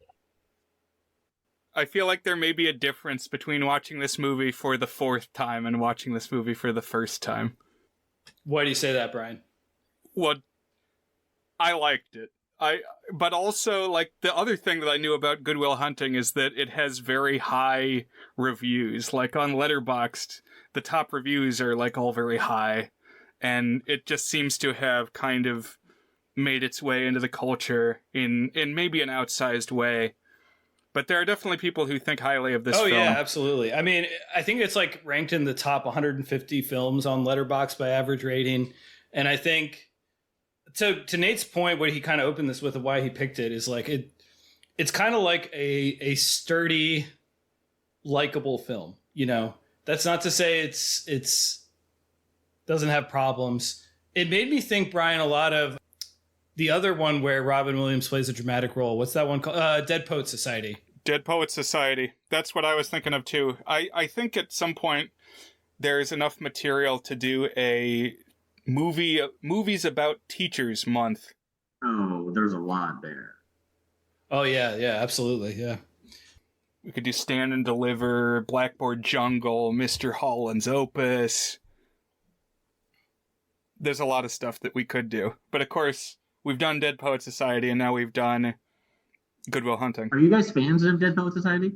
I feel like there may be a difference between watching this movie for the 4th time and watching this movie for the first time. Why do you say that, Brian? Well, I liked it. But also, like, the other thing that I knew about Good Will Hunting is that it has very high reviews. Like, on Letterboxd, the top reviews are, like, all very high. And it just seems to have kind of made its way into the culture in maybe an outsized way. But there are definitely people who think highly of this film. Oh, yeah, absolutely. I mean, I think it's like ranked in the top 150 films on Letterboxd by average rating. And I think, to Nate's point, what he kind of opened this with and why he picked it is like, it's kind of like a sturdy, likable film. That's not to say it's doesn't have problems. It made me think, Brian, a lot of the other one where Robin Williams plays a dramatic role. What's that one called? Dead Poet Society. Dead Poets Society. That's what I was thinking of too. I think at some point there's enough material to do a movies about teachers month. Oh, there's a lot there. Oh yeah, absolutely, yeah. We could do Stand and Deliver, Blackboard Jungle, Mr. Holland's Opus. There's a lot of stuff that we could do. But of course, we've done Dead Poet Society, and now we've done Good Will Hunting. Are you guys fans of Dead Poet Society?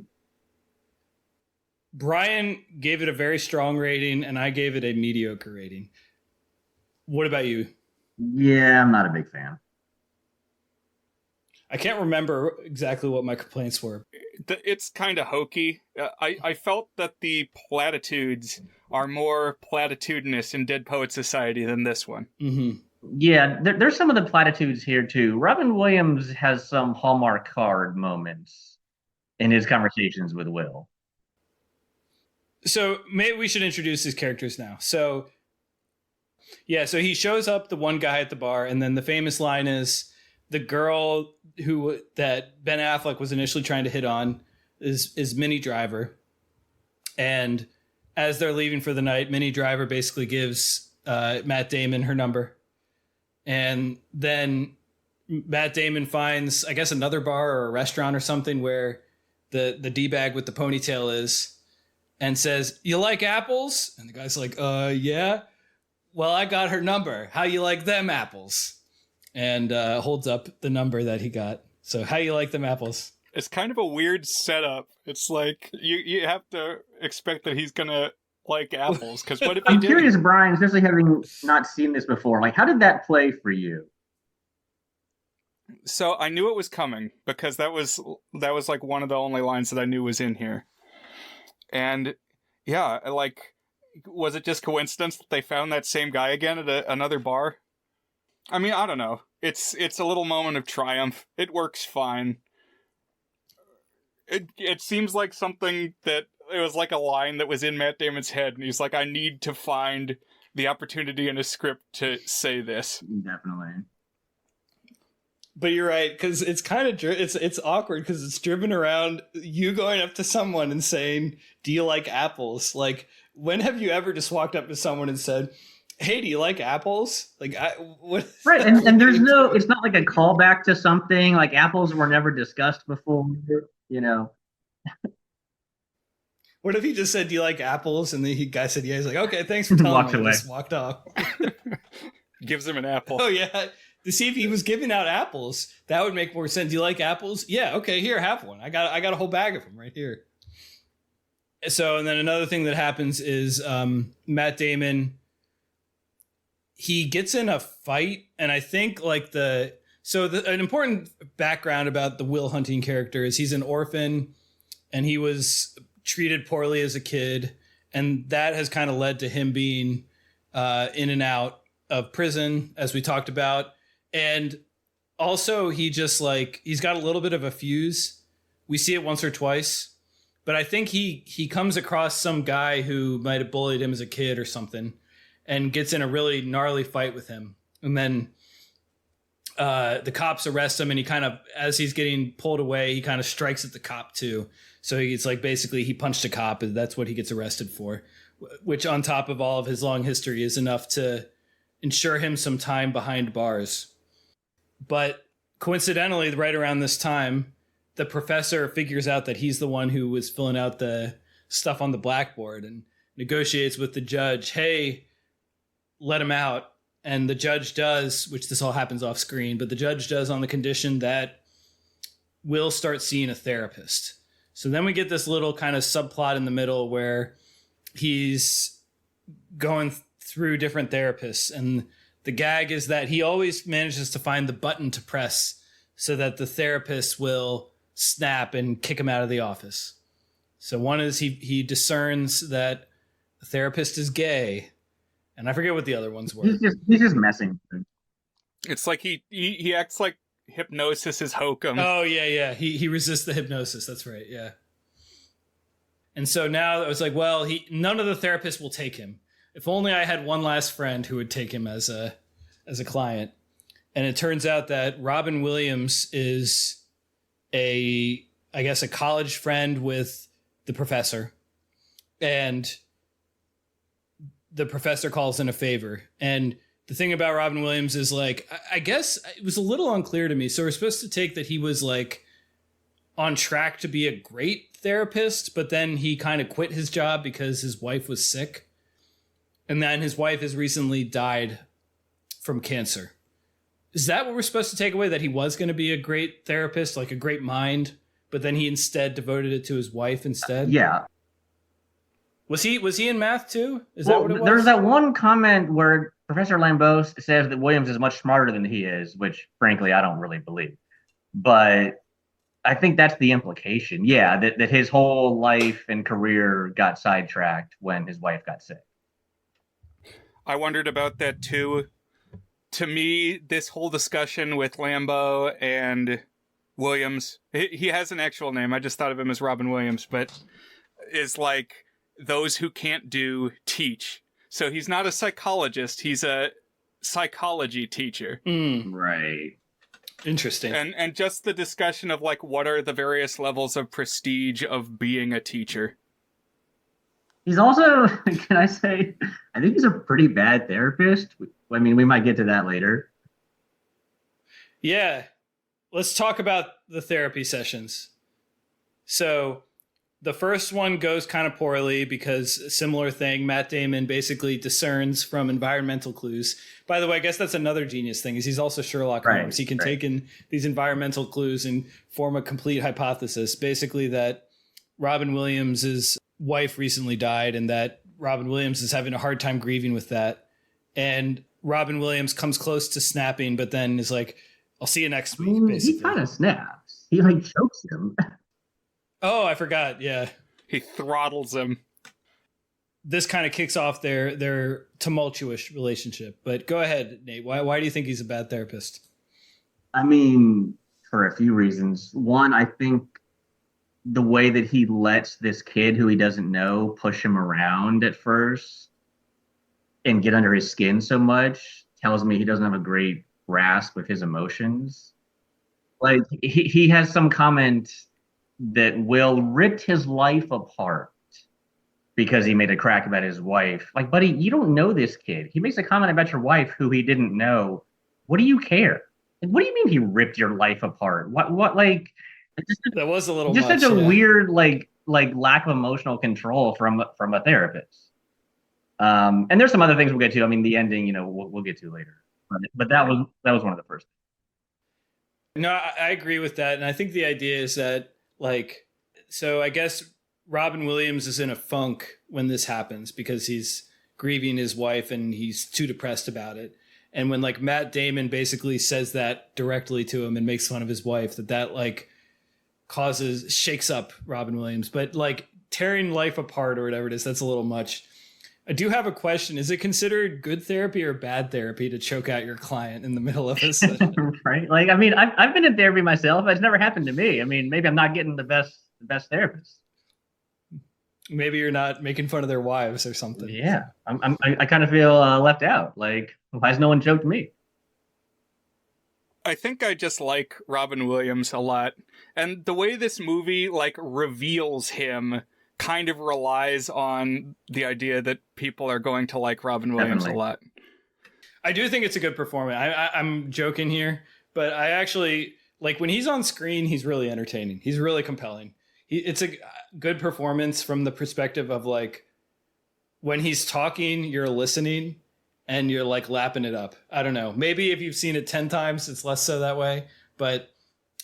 Brian gave it a very strong rating, and I gave it a mediocre rating. What about you? Yeah, I'm not a big fan. I can't remember exactly what my complaints were. It's kind of hokey. I felt that the platitudes are more platitudinous in Dead Poet Society than this one. Mm-hmm. Yeah, there's some of the platitudes here too. Robin Williams has some Hallmark card moments in his conversations with Will. So maybe we should introduce his characters now. So he shows up, the one guy at the bar, and then the famous line is the girl that Ben Affleck was initially trying to hit on is Minnie Driver. And as they're leaving for the night, Minnie Driver basically gives Matt Damon her number. And then Matt Damon finds, I guess, another bar or a restaurant or something where the D-bag with the ponytail is, and says, "You like apples?" And the guy's like, yeah. "Well, I got her number. How you like them apples?" And holds up the number that he got. So how you like them apples? It's kind of a weird setup. It's like you have to expect that he's gonna like apples, because what if he I'm did? curious, Brian, especially having not seen this before, like how did that play for you? So I knew it was coming because that was like one of the only lines that I knew was in here. And yeah, like, was it just coincidence that they found that same guy again at another bar? I mean, I don't know. It's a little moment of triumph. It works fine. It seems like something that it was like a line that was in Matt Damon's head, and he's like, I need to find the opportunity in a script to say this. Definitely. But you're right, because it's kind of it's awkward because it's driven around you going up to someone and saying, "Do you like apples?" Like, when have you ever just walked up to someone and said, "Hey, do you like apples?" Like, what? Right, and there's no, it's not like a callback to something. Like apples were never discussed before, you know. What if he just said, "Do you like apples?" And the guy said, "Yeah." He's like, "Okay, thanks for telling Walked me." away. Just walked off. Gives him an apple. Oh yeah. To see if he was giving out apples, that would make more sense. "Do you like apples?" "Yeah, okay, here, have one. I got a whole bag of them right here." So, and then another thing that happens is Matt Damon, he gets in a fight, and I think like an important background about the Will Hunting character is he's an orphan, and he was treated poorly as a kid, and that has kind of led to him being in and out of prison, as we talked about. And also he's got a little bit of a fuse. We see it once or twice, but I think he comes across some guy who might have bullied him as a kid or something and gets in a really gnarly fight with him. And then the cops arrest him, and he kind of, as he's getting pulled away, he kind of strikes at the cop too. So it's like basically he punched a cop, and that's what he gets arrested for, which on top of all of his long history is enough to ensure him some time behind bars. But coincidentally, right around this time, the professor figures out that he's the one who was filling out the stuff on the blackboard and negotiates with the judge, "Hey, let him out." And the judge does, which this all happens off screen, but the judge does on the condition that Will start seeing a therapist. So then we get this little kind of subplot in the middle where he's going through different therapists, and the gag is that he always manages to find the button to press so that the therapist will snap and kick him out of the office. So one is he discerns that the therapist is gay, and I forget what the other ones were. He's just messing. It's like he acts like hypnosis is hokum. Oh yeah. He resists the hypnosis. That's right. Yeah. And so now it was like, well, none of the therapists will take him. If only I had one last friend who would take him as a client. And it turns out that Robin Williams is a I guess, a college friend with the professor, and the professor calls in a favor. And the thing about Robin Williams is like, I guess it was a little unclear to me. So we're supposed to take that he was like on track to be a great therapist, but then he kind of quit his job because his wife was sick. And then his wife has recently died from cancer. Is that what we're supposed to take away? That he was going to be a great therapist, like a great mind, but then he instead devoted it to his wife instead? Yeah. Was he in math too? Is that what it was? There's that one comment where Professor Lambeau says that Williams is much smarter than he is, which frankly I don't really believe. But I think that's the implication. Yeah, that his whole life and career got sidetracked when his wife got sick. I wondered about that too. To me, this whole discussion with Lambeau and Williams, he has an actual name. I just thought of him as Robin Williams, but is like those who can't do teach. So he's not a psychologist. He's a psychology teacher. Right. Interesting. And just the discussion of like, what are the various levels of prestige of being a teacher? He's also, can I say, I think he's a pretty bad therapist. I mean, we might get to that later. Yeah. Let's talk about the therapy sessions. So the first one goes kind of poorly because a similar thing, Matt Damon basically discerns from environmental clues. By the way, I guess that's another genius thing is he's also Sherlock Holmes. He can take in these environmental clues and form a complete hypothesis. Basically that Robin Williams' wife recently died and that Robin Williams is having a hard time grieving with that. And Robin Williams comes close to snapping, but then is like, I'll see you next week, basically. He kind of snaps. He like chokes him. Oh, I forgot. Yeah. He throttles him. This kind of kicks off their tumultuous relationship. But go ahead, Nate. Why do you think he's a bad therapist? I mean, for a few reasons. One, I think the way that he lets this kid who he doesn't know push him around at first and get under his skin so much tells me he doesn't have a great grasp of his emotions. Like he has some comment that Will ripped his life apart because he made a crack about his wife. Like, buddy, you don't know this kid. He makes a comment about your wife who he didn't know. What do you care? Like, what do you mean he ripped your life apart? What like that was a little just much, such a weird like lack of emotional control from a therapist. And there's some other things we'll get to. I mean, the ending, we'll get to later. But that was one of the first. No, I agree with that. And I think the idea is that, like, so I guess Robin Williams is in a funk when this happens because he's grieving his wife and he's too depressed about it. And when, like, Matt Damon basically says that directly to him and makes fun of his wife, that like, shakes up Robin Williams. But, like, tearing life apart or whatever it is, that's a little much. I do have a question. Is it considered good therapy or bad therapy to choke out your client in the middle of a session? Right? Like, I mean, I've been in therapy myself. It's never happened to me. I mean, maybe I'm not getting the best therapist. Maybe you're not making fun of their wives or something. Yeah, I kind of feel left out. Like, why has no one choked me? I think I just like Robin Williams a lot. And the way this movie, like, reveals him kind of relies on the idea that people are going to like Robin Williams a lot. I do think it's a good performance. I'm joking here, but I actually, like, when he's on screen, he's really entertaining. He's really compelling. It's a good performance from the perspective of, like, when he's talking, you're listening and you're, like, lapping it up. I don't know. Maybe if you've seen it 10 times, it's less so that way, but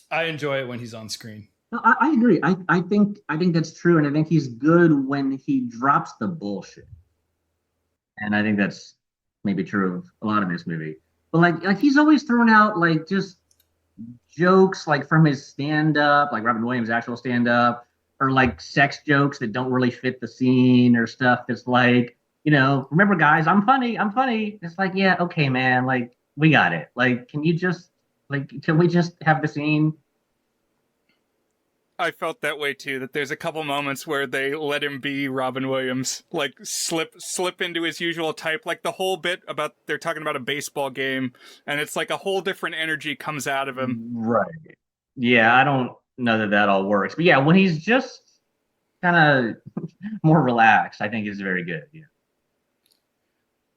I enjoy it when he's on screen. No, I agree. I think that's true, and I think he's good when he drops the bullshit. And I think that's maybe true of a lot of this movie. But like he's always throwing out like just jokes like from his stand-up, like Robin Williams' actual stand-up, or like sex jokes that don't really fit the scene or stuff that's like, remember guys, I'm funny. It's like, yeah, okay, man, like we got it. Like, can we just have the scene? I felt that way too, that there's a couple moments where they let him be Robin Williams, like slip into his usual type, like the whole bit about they're talking about a baseball game and it's like a whole different energy comes out of him. Right. Yeah, know that that all works. But yeah, when he's just kind of more relaxed, I think is very good. Yeah.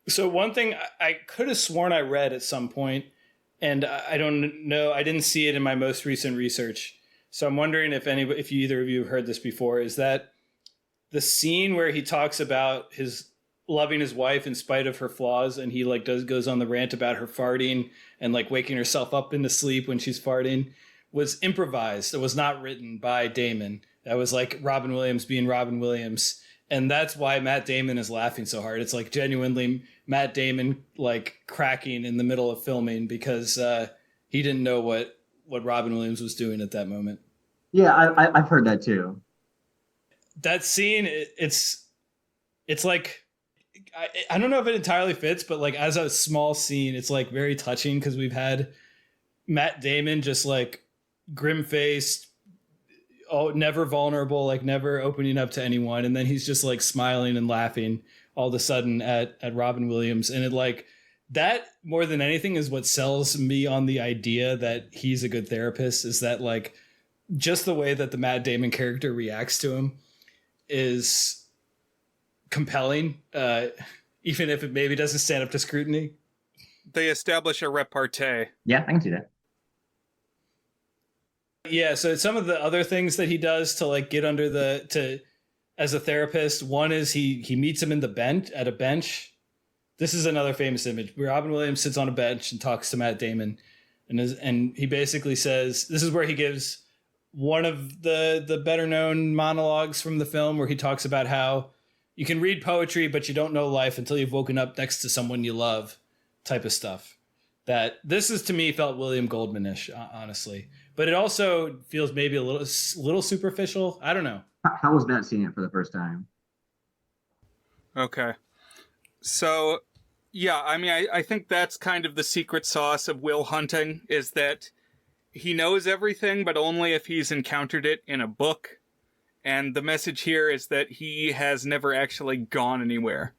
So one thing I could have sworn I read at some point, and I don't know, I didn't see it in my most recent research. So I'm wondering if either of you have heard this before, is that the scene where he talks about his loving his wife in spite of her flaws, and he like goes on the rant about her farting and like waking herself up into sleep when she's farting, was improvised. It was not written by Damon. That was like Robin Williams being Robin Williams. And that's why Matt Damon is laughing so hard. It's like genuinely Matt Damon like cracking in the middle of filming because he didn't know what Robin Williams was doing at that moment. Yeah, I've heard that too. That scene, it's like, I don't know if it entirely fits, but like as a small scene, it's like very touching because we've had Matt Damon just like grim-faced, never vulnerable, like never opening up to anyone, and then he's just like smiling and laughing all of a sudden at Robin Williams, and it like that more than anything is what sells me on the idea that he's a good therapist, is that like just the way that the Matt Damon character reacts to him is compelling, even if it maybe doesn't stand up to scrutiny. They establish a repartee. Yeah, I can see that. Yeah, so some of the other things that he does to like get under as a therapist, one is he meets him at a bench. This is another famous image. Robin Williams sits on a bench and talks to Matt Damon, and he basically says, this is where he gives one of the better known monologues from the film, where he talks about how you can read poetry, but you don't know life until you've woken up next to someone you love, type of stuff. That this is, to me, felt William Goldman-ish, honestly. But it also feels maybe a little superficial. I don't know. How was that seeing it for the first time? Okay. So, yeah, I mean, I think that's kind of the secret sauce of Will Hunting, is that he knows everything, but only if he's encountered it in a book. And the message here is that he has never actually gone anywhere.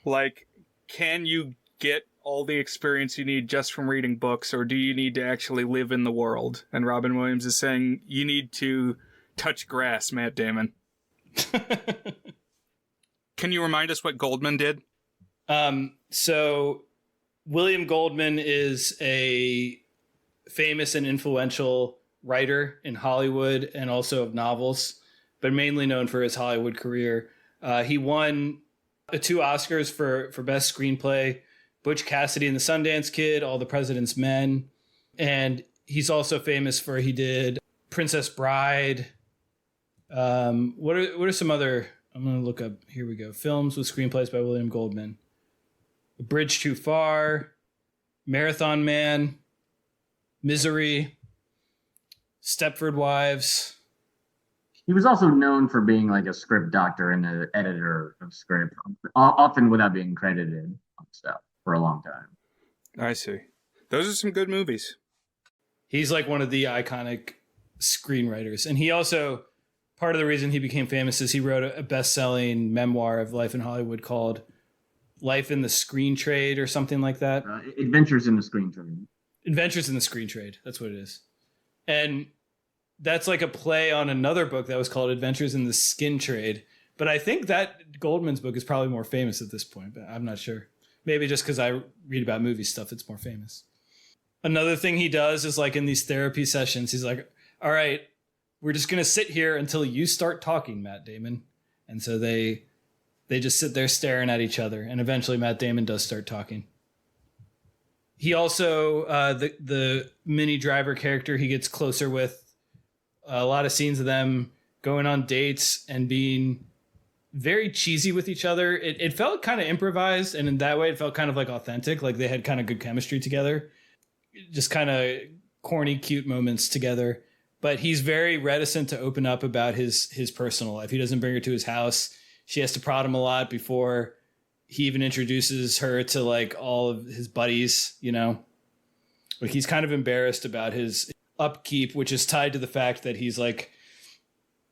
Like, can you get all the experience you need just from reading books, or do you need to actually live in the world? And Robin Williams is saying, you need to touch grass, Matt Damon. Can you remind us what Goldman did? So William Goldman is a famous and influential writer in Hollywood and also of novels, but mainly known for his Hollywood career. He won 2 Oscars for Best Screenplay, Butch Cassidy and the Sundance Kid, All the President's Men. And he's also famous for, he did Princess Bride. What are some other, I'm going to look up, here we go, films with screenplays by William Goldman. A Bridge Too Far, Marathon Man, Misery, Stepford Wives. He was also known for being like a script doctor and an editor of script, often without being credited on stuff for a long time. I see. Those are some good movies. He's like one of the iconic screenwriters. And he also, part of the reason he became famous is he wrote a best-selling memoir of life in Hollywood called Life in the Screen Trade or something like that. Adventures in the Screen Trade. Adventures in the Screen Trade. That's what it is. And that's like a play on another book that was called Adventures in the Skin Trade. But I think that Goldman's book is probably more famous at this point, but I'm not sure. Maybe just because I read about movie stuff, it's more famous. Another thing he does is like in these therapy sessions, he's like, all right, we're just going to sit here until you start talking, Matt Damon. And so they just sit there staring at each other. And eventually Matt Damon does start talking. He also, the Minnie Driver character, he gets closer with a lot of scenes of them going on dates and being very cheesy with each other. It felt kind of improvised, and in that way it felt kind of like authentic, like they had kind of good chemistry together, just kind of corny, cute moments together. But he's very reticent to open up about his personal life. He doesn't bring her to his house. She has to prod him a lot before he even introduces her to like all of his buddies, you know. Like he's kind of embarrassed about his upkeep, which is tied to the fact that he's like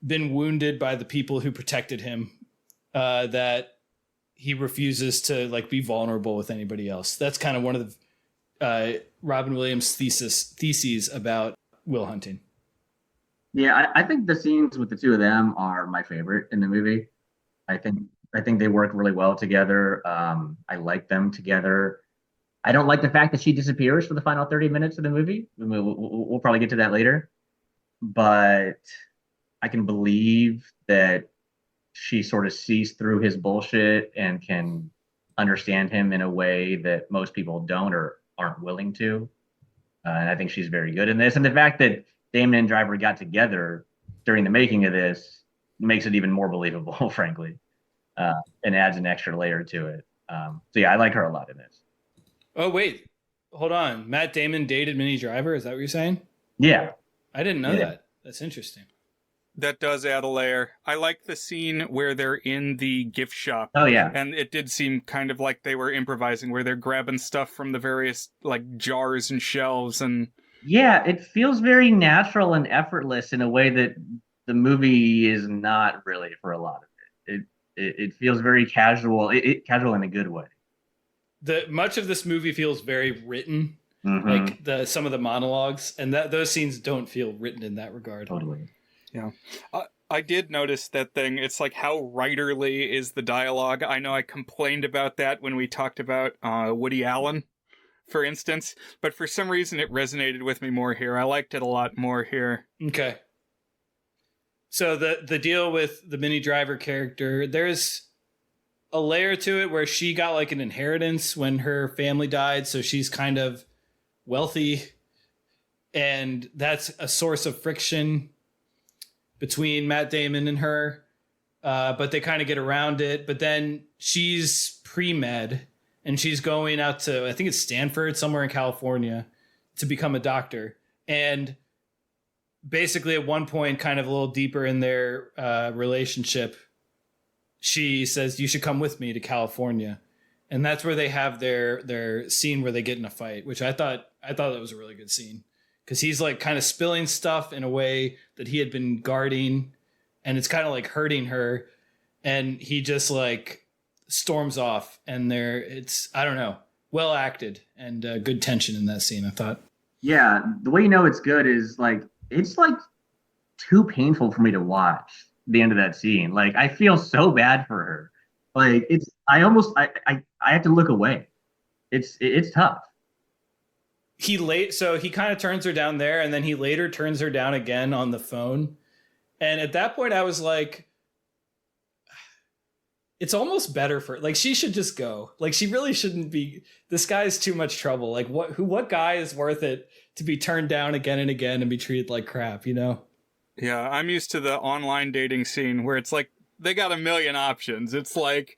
been wounded by the people who protected him, that he refuses to like be vulnerable with anybody else. That's kind of one of the Robin Williams theses about Will Hunting. Yeah, I think the scenes with the two of them are my favorite in the movie. I think I think they work really well together. I like them together. I don't like the fact that she disappears for the final 30 minutes of the movie. We'll probably get to that later, but I can believe that she sort of sees through his bullshit and can understand him in a way that most people don't or aren't willing to. And I think she's very good in this. And the fact that Damon and Driver got together during the making of this makes it even more believable, frankly, and adds an extra layer to it. So yeah, I like her a lot in this. Oh wait, hold on. Matt Damon dated Minnie Driver. Is that what you're saying? Yeah, I didn't know yeah. that. That's interesting. That does add a layer. I like the scene where they're in the gift shop. Oh yeah, And it did seem kind of like they were improvising, where they're grabbing stuff from the various like jars and shelves. And yeah. It feels very natural and effortless in a way that the movie is not really for a lot of it. It feels very casual. Casual in a good way. The much of this movie feels very written, Mm-hmm. like some of the monologues, and that those scenes don't feel written in that regard. Totally. yeah, I did notice that thing. It's like, how writerly is the dialogue? I know I complained about that when we talked about Woody Allen, for instance, but for some reason it resonated with me more here. I liked it a lot more here. Okay. So the deal with the Minnie Driver character, there's a layer to it where she got like an inheritance when her family died, so she's kind of wealthy, and that's a source of friction between Matt Damon and her. But they kind of get around it. But then she's pre-med and she's going out to, I think it's Stanford, somewhere in California, to become a doctor. And basically at one point, kind of a little deeper in their relationship, she says, "You should come with me to California." And that's where they have their scene where they get in a fight, which I thought that was a really good scene, because he's like kind of spilling stuff in a way that he had been guarding, and it's kind of like hurting her, and he just like storms off, and it's, I don't know, well acted, and good tension in that scene, I thought. Yeah, the way you know it's good is like it's like too painful for me to watch the end of that scene. Like I feel so bad for her. Like it's I have to look away. It's tough. So he kind of turns her down there, and then he later turns her down again on the phone. And at that point I was like, it's almost better for, like, she should just go. Like, she really shouldn't be, this guy's too much trouble. Like, what guy is worth it to be turned down again and again and be treated like crap, you know? Yeah, I'm used to the online dating scene where it's like they got a million options. It's like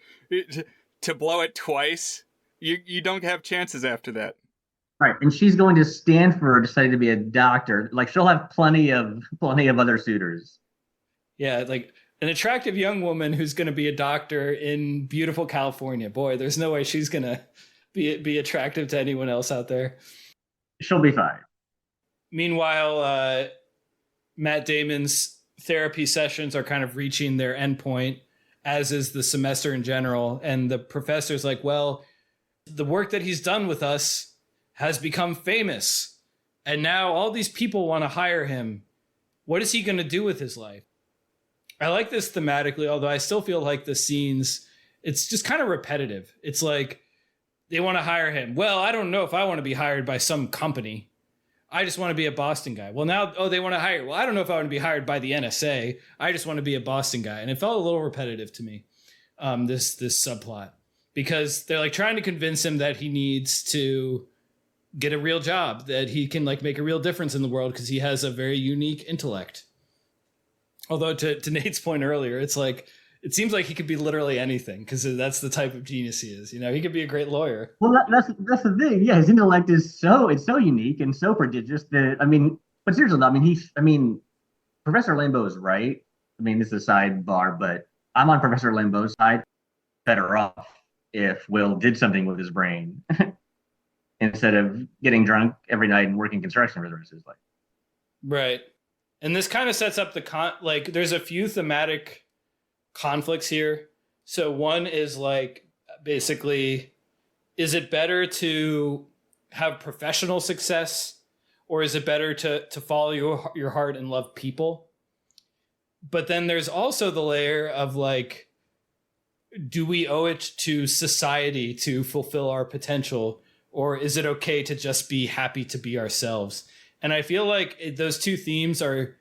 to blow it twice, you don't have chances after that. Right. And she's going to Stanford, deciding to be a doctor. Like she'll have plenty of other suitors. Yeah, like an attractive young woman who's going to be a doctor in beautiful California. Boy, there's no way she's going to be attractive to anyone else out there. She'll be fine. Meanwhile, Matt Damon's therapy sessions are kind of reaching their endpoint, as is the semester in general. And the professor's like, well, the work that he's done with us has become famous, and now all these people want to hire him. What is he going to do with his life? I like this thematically, although I still feel like the scenes, it's just kind of repetitive. It's like they want to hire him. Well, I don't know if I want to be hired by some company. I just want to be a Boston guy. Well, now, they want to hire. Well, I don't know if I want to be hired by the NSA. I just want to be a Boston guy. And it felt a little repetitive to me, this subplot, because they're like trying to convince him that he needs to get a real job, that he can like make a real difference in the world because he has a very unique intellect. Although to Nate's point earlier, it's like, it seems like he could be literally anything, because that's the type of genius he is. You know, he could be a great lawyer. Well, that's the thing. Yeah, his intellect is so unique and so prodigious that but seriously, Professor Limbo is right. I mean, this is a sidebar, but I'm on Professor Limbo's side. Better off if Will did something with his brain instead of getting drunk every night and working construction for the rest of his life. Right. And this kind of sets up there's a few thematic conflicts here. So one is like, basically, is it better to have professional success or is it better to follow your heart and love people? But then there's also the layer of like, do we owe it to society to fulfill our potential, or is it okay to just be happy to be ourselves? And I feel like those two themes are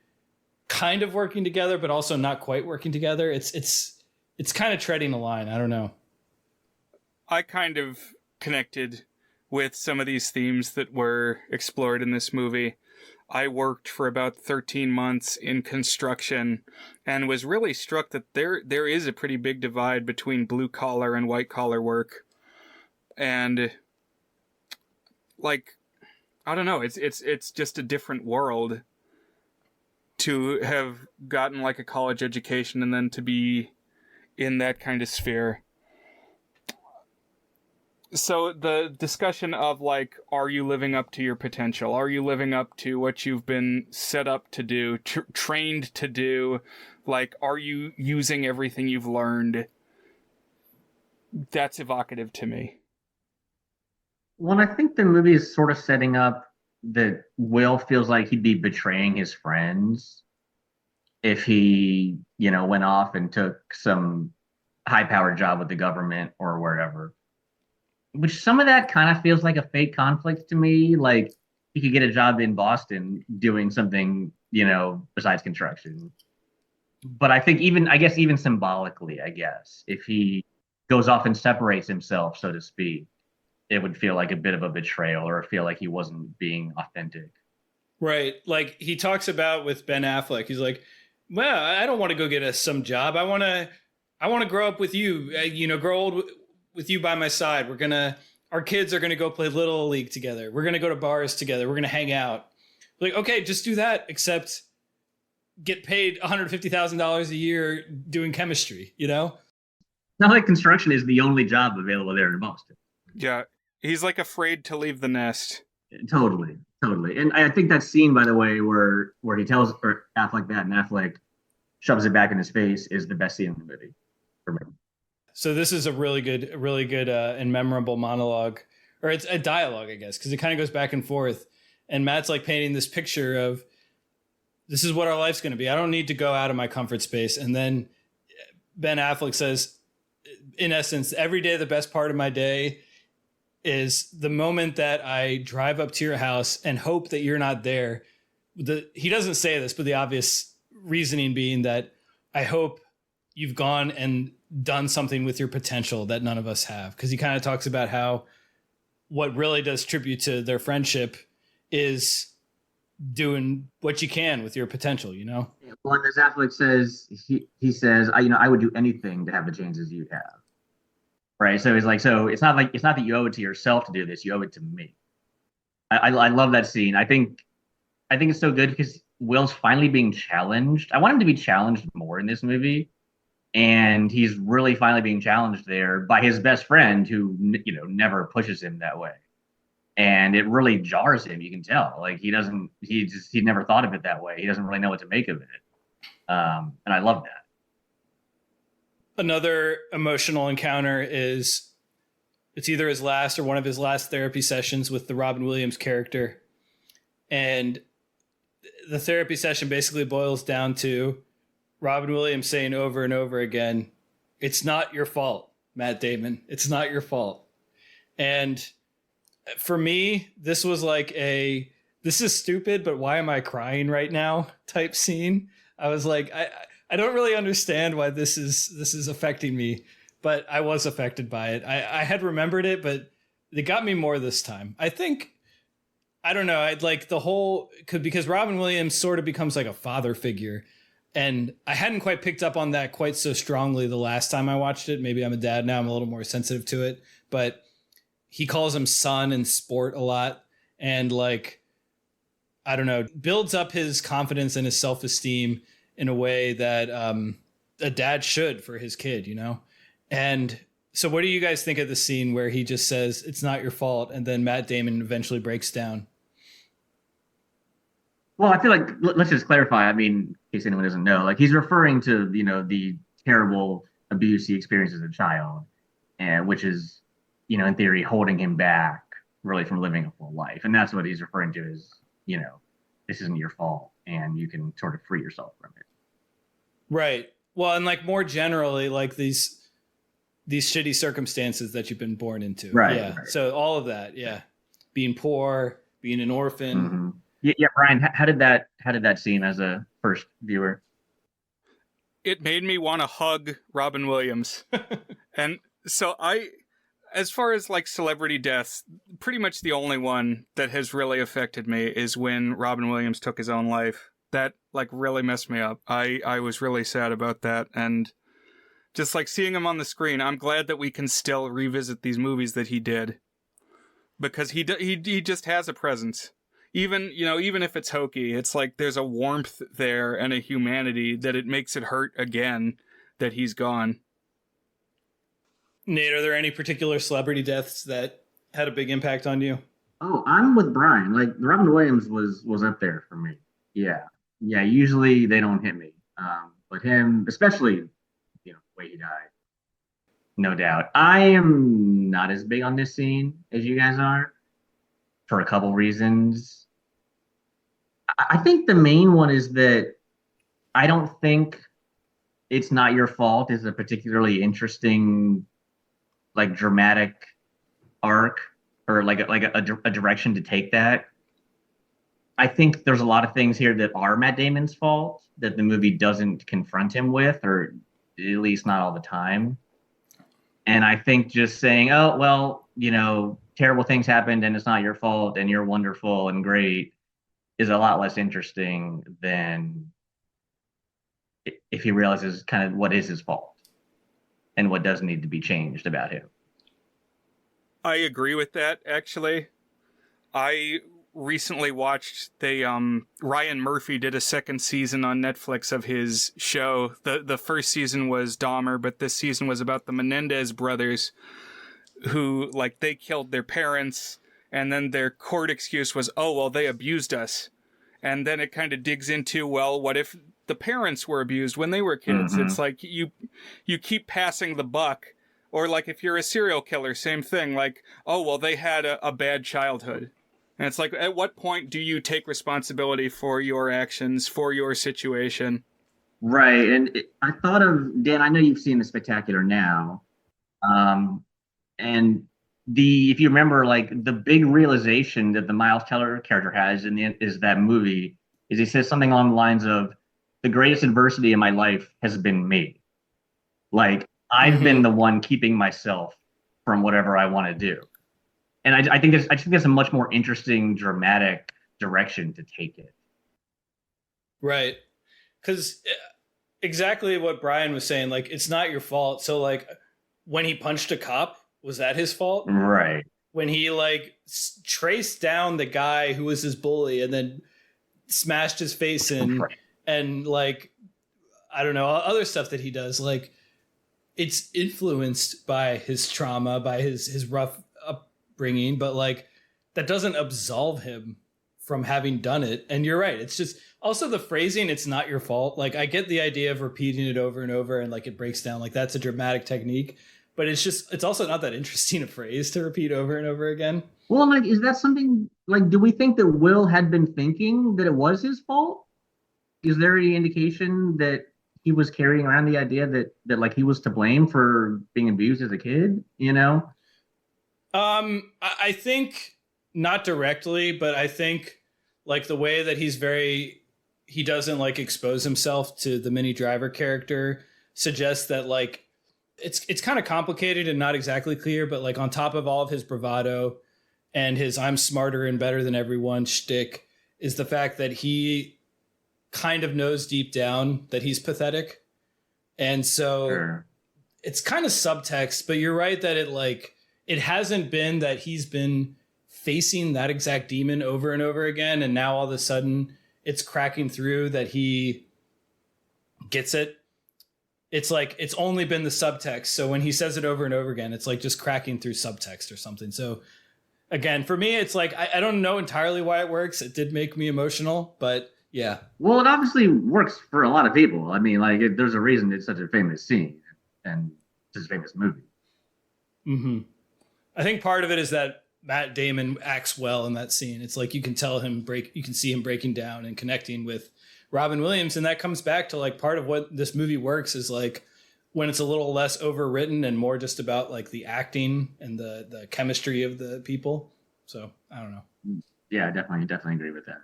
kind of working together, but also not quite working together. It's kind of treading a line. I don't know. I kind of connected with some of these themes that were explored in this movie. I worked for about 13 months in construction and was really struck that there is a pretty big divide between blue collar and white collar work. And like, I don't know, it's just a different world to have gotten like a college education and then to be in that kind of sphere. So the discussion of like, are you living up to your potential? Are you living up to what you've been set up to do, trained to do? Like, are you using everything you've learned? That's evocative to me. Well, I think the movie is sort of setting up that Will feels like he'd be betraying his friends if he, went off and took some high-powered job with the government or wherever. Which some of that kind of feels like a fake conflict to me. Like he could get a job in Boston doing something, besides construction. But I think even symbolically, if he goes off and separates himself, so to speak, it would feel like a bit of a betrayal or feel like he wasn't being authentic. Right. Like he talks about with Ben Affleck, he's like, well, I don't want to go get some job. I want to grow up with you, grow old with you by my side. Our kids are going to go play Little League together. We're going to go to bars together. We're going to hang out. Like, okay, just do that, except get paid $150,000 a year doing chemistry, Not like construction is the only job available there in Boston. Yeah. He's like afraid to leave the nest. Totally. And I think that scene, by the way, where he tells Affleck that and Affleck shoves it back in his face is the best scene in the movie for me. So this is a really good and memorable monologue, or it's a dialogue, I guess, because it kind of goes back and forth. And Matt's like painting this picture of this is what our life's going to be. I don't need to go out of my comfort space. And then Ben Affleck says, in essence, every day the best part of my day is the moment that I drive up to your house and hope that you're not there. He doesn't say this, but the obvious reasoning being that I hope you've gone and done something with your potential that none of us have. Because he kind of talks about how what really does tribute to their friendship is doing what you can with your potential, Well, as Affleck says, he says, I would do anything to have the chances you have. Right. So he's like, so it's not that you owe it to yourself to do this. You owe it to me. I love that scene. I think it's so good because Will's finally being challenged. I want him to be challenged more in this movie. And he's really finally being challenged there by his best friend who, never pushes him that way. And it really jars him. You can tell, like he never thought of it that way. He doesn't really know what to make of it. And I love that. Another emotional encounter is it's either his last or one of his last therapy sessions with the Robin Williams character. And the therapy session basically boils down to Robin Williams saying over and over again, it's not your fault, Matt Damon. It's not your fault. And for me, this was like this is stupid, but why am I crying right now type scene. I was like, I don't really understand why this is affecting me, but I was affected by it. I had remembered it, but it got me more this time. I don't know. I'd like the whole, because Robin Williams sort of becomes like a father figure. And I hadn't quite picked up on that quite so strongly the last time I watched it. Maybe I'm a dad now. I'm a little more sensitive to it. But he calls him son in sport a lot. And like, I don't know, builds up his confidence and his self-esteem in a way that a dad should for his kid, And so what do you guys think of the scene where he just says, it's not your fault, and then Matt Damon eventually breaks down? Well, I feel like, let's just clarify. I mean, in case anyone doesn't know, like he's referring to, the terrible abuse he experienced as a child, and which is, in theory, holding him back really from living a full life. And that's what he's referring to as, this isn't your fault and you can sort of free yourself from it. Right. Well, and like more generally, like these shitty circumstances that you've been born into. Right. Yeah. Right. So all of that. Yeah. Being poor, being an orphan. Mm-hmm. Yeah, Brian, how did that seem as a first viewer? It made me want to hug Robin Williams. And so as far as like celebrity deaths, pretty much the only one that has really affected me is when Robin Williams took his own life. That like really messed me up. I was really sad about that. And just like seeing him on the screen, I'm glad that we can still revisit these movies that he did, because he just has a presence. Even if it's hokey, it's like there's a warmth there and a humanity that it makes it hurt again that he's gone. Nate, are there any particular celebrity deaths that had a big impact on you? Oh, I'm with Brian. Like Robin Williams was up there for me. Yeah. Usually they don't hit me, but him, especially, the way he died. No doubt. I am not as big on this scene as you guys are, for a couple reasons. I think the main one is that I don't think It's Not Your Fault is a particularly interesting, like, dramatic arc, or like a direction to take that. I think there's a lot of things here that are Matt Damon's fault that the movie doesn't confront him with, or at least not all the time. And I think just saying, oh, well, terrible things happened and it's not your fault and you're wonderful and great is a lot less interesting than if he realizes kind of what is his fault and what does need to be changed about him. I agree with that, actually. I recently watched Ryan Murphy did a second season on Netflix of his show. The first season was Dahmer, but this season was about the Menendez brothers, who, like, they killed their parents, and then their court excuse was, oh, well, they abused us. And then it kind of digs into, well, what if the parents were abused when they were kids? Mm-hmm. It's like you keep passing the buck. Or like if you're a serial killer, same thing. Like, oh, well, they had a bad childhood. And it's like, at what point do you take responsibility for your actions, for your situation? Right. And I thought of, Dan, I know you've seen The Spectacular Now. And if you remember, like, the big realization that the Miles Teller character has is that movie is he says something along the lines of, the greatest adversity in my life has been me. Like, I've been the one keeping myself from whatever I want to do. And I think that's a much more interesting, dramatic direction to take it. Right. Because exactly what Brian was saying, like, it's not your fault. So, like, when he punched a cop, was that his fault? Right. When he, like, traced down the guy who was his bully and then smashed his face in, right. And, like, I don't know, other stuff that he does, like, it's influenced by his trauma, by his rough upbringing, but, like, that doesn't absolve him from having done it. And you're right. It's just also the phrasing, it's not your fault. Like, I get the idea of repeating it over and over and, like, it breaks down. Like, that's a dramatic technique, but it's also not that interesting a phrase to repeat over and over again. Well, like, is that something, like, do we think that Will had been thinking that it was his fault? Is there any indication that he was carrying around the idea that like he was to blame for being abused as a kid, I think not directly, but I think, like, the way that he doesn't, like, expose himself to the Minnie Driver character suggests that, like, it's kind of complicated and not exactly clear, but, like, on top of all of his bravado and his I'm smarter and better than everyone shtick is the fact that he kind of knows deep down that he's pathetic. And so sure. It's kind of subtext, but you're right that it hasn't been that he's been facing that exact demon over and over again. And now all of a sudden it's cracking through that he gets it. It's like, it's only been the subtext. So when he says it over and over again, it's like just cracking through subtext or something. So again, for me, it's like, I don't know entirely why it works. It did make me emotional, but yeah. Well, it obviously works for a lot of people. I mean, like, there's a reason it's such a famous scene and such a famous movie. Mm-hmm. I think part of it is that Matt Damon acts well in that scene. It's like you can see him breaking down and connecting with Robin Williams. And that comes back to like part of what this movie works is like when it's a little less overwritten and more just about like the acting and the chemistry of the people. So I don't know. Yeah, definitely agree with that.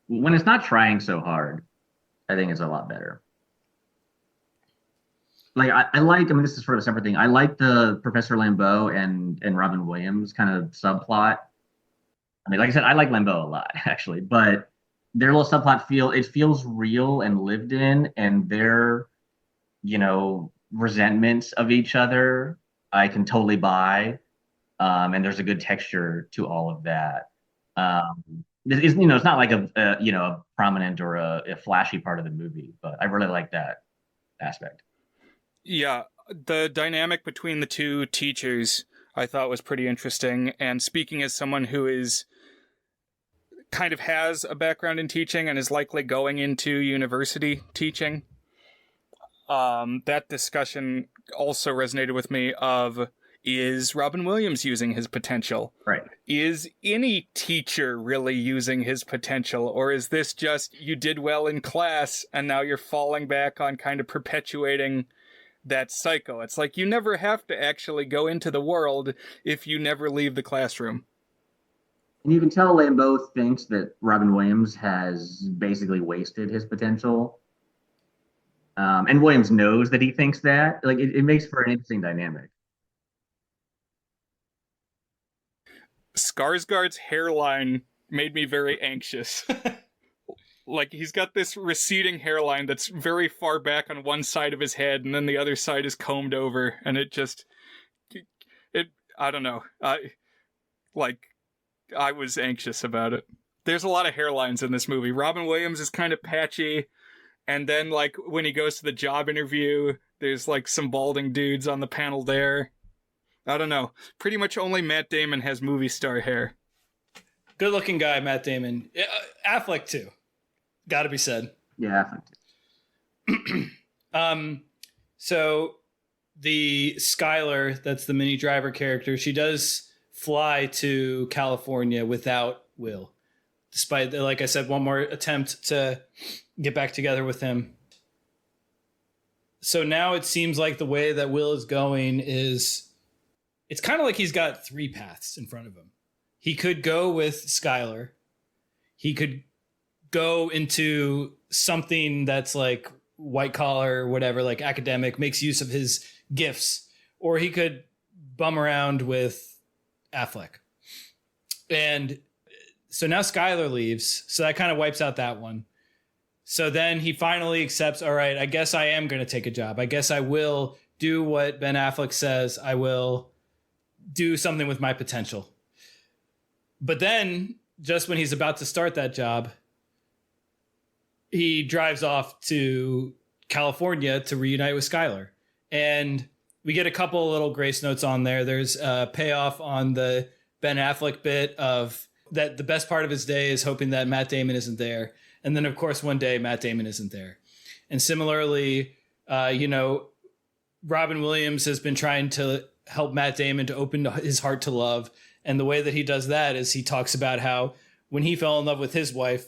When it's not trying so hard, I think it's a lot better. Like I mean, this is sort of a separate thing. I like the Professor Lambeau and Robin Williams kind of subplot. I mean, like I said, I like Lambeau a lot actually, but their little subplot feels real and lived in, and their, resentments of each other, I can totally buy. And there's a good texture to all of that. It's not like a prominent or a flashy part of the movie, but I really like that aspect. Yeah, the dynamic between the two teachers I thought was pretty interesting. And speaking as someone who is kind of has a background in teaching and is likely going into university teaching, that discussion also resonated with me of, is Robin Williams using his potential? Right. Is any teacher really using his potential? Or is this just you did well in class and now you're falling back on kind of perpetuating that cycle? It's like you never have to actually go into the world if you never leave the classroom. And you can tell Lambeau thinks that Robin Williams has basically wasted his potential. And Williams knows that he thinks that. Like it makes for an interesting dynamic. Skarsgard's hairline made me very anxious. Like, he's got this receding hairline that's very far back on one side of his head, and then the other side is combed over, and I don't know. I was anxious about it. There's a lot of hairlines in this movie. Robin Williams is kind of patchy, and then, like, when he goes to the job interview, there's, like, some balding dudes on the panel there. I don't know. Pretty much only Matt Damon has movie star hair. Good looking guy, Matt Damon. Affleck too. Got to be said. Yeah, Affleck too. So the Skylar, that's the Minnie Driver character, she does fly to California without Will. Despite, like I said, one more attempt to get back together with him. So now it seems like the way that Will is going is, it's kind of like he's got three paths in front of him. He could go with Skylar. He could go into something that's like white collar or whatever, like academic, makes use of his gifts. Or he could bum around with Affleck. And so now Skylar leaves. So that kind of wipes out that one. So then he finally accepts, all right, I guess I am going to take a job. I guess I will do what Ben Affleck says. I will do something with my potential. But then, just when he's about to start that job, he drives off to California to reunite with Skylar. And we get a couple of little grace notes on there. There's a payoff on the Ben Affleck bit of that the best part of his day is hoping that Matt Damon isn't there. And then, of course, one day Matt Damon isn't there. And similarly, Robin Williams has been trying to help Matt Damon to open his heart to love. And the way that he does that is he talks about how when he fell in love with his wife,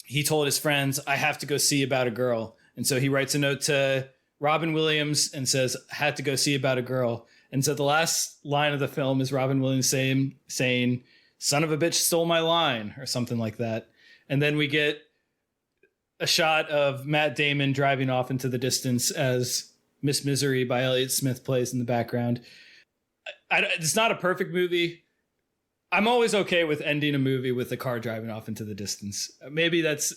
he told his friends, I have to go see about a girl. And so he writes a note to Robin Williams and says, had to go see about a girl. And so the last line of the film is Robin Williams saying, son of a bitch stole my line, or something like that. And then we get a shot of Matt Damon driving off into the distance as Miss Misery by Elliott Smith plays in the background. It's not a perfect movie. I'm always okay with ending a movie with a car driving off into the distance. Maybe that's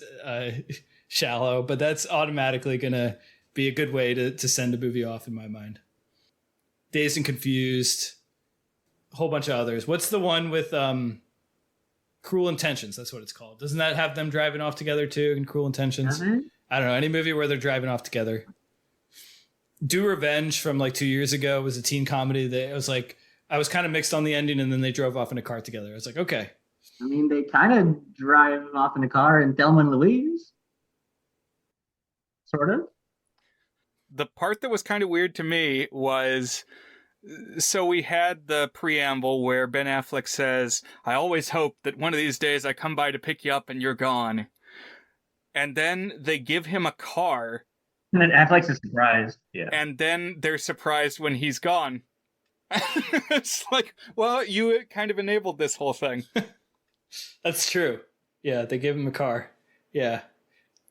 shallow, but that's automatically going to be a good way to send a movie off in my mind. Dazed and Confused, a whole bunch of others. What's the one with Cruel Intentions? That's what it's called. Doesn't that have them driving off together too in Cruel Intentions? I don't know. Any movie where they're driving off together. Do Revenge from like 2 years ago was a teen comedy that it was like, I was kind of mixed on the ending, and then they drove off in a car together. I was like, okay. I mean, they kind of drive off in a car in Thelma and Louise. Sort of. The part that was kind of weird to me was So we had the preamble where Ben Affleck says, I always hope that one of these days I come by to pick you up and you're gone. And then they give him a car. And then Affleck's surprised. Yeah. And then they're surprised when he's gone. It's like, well, you kind of enabled this whole thing. That's true. Yeah, they gave him a car. Yeah.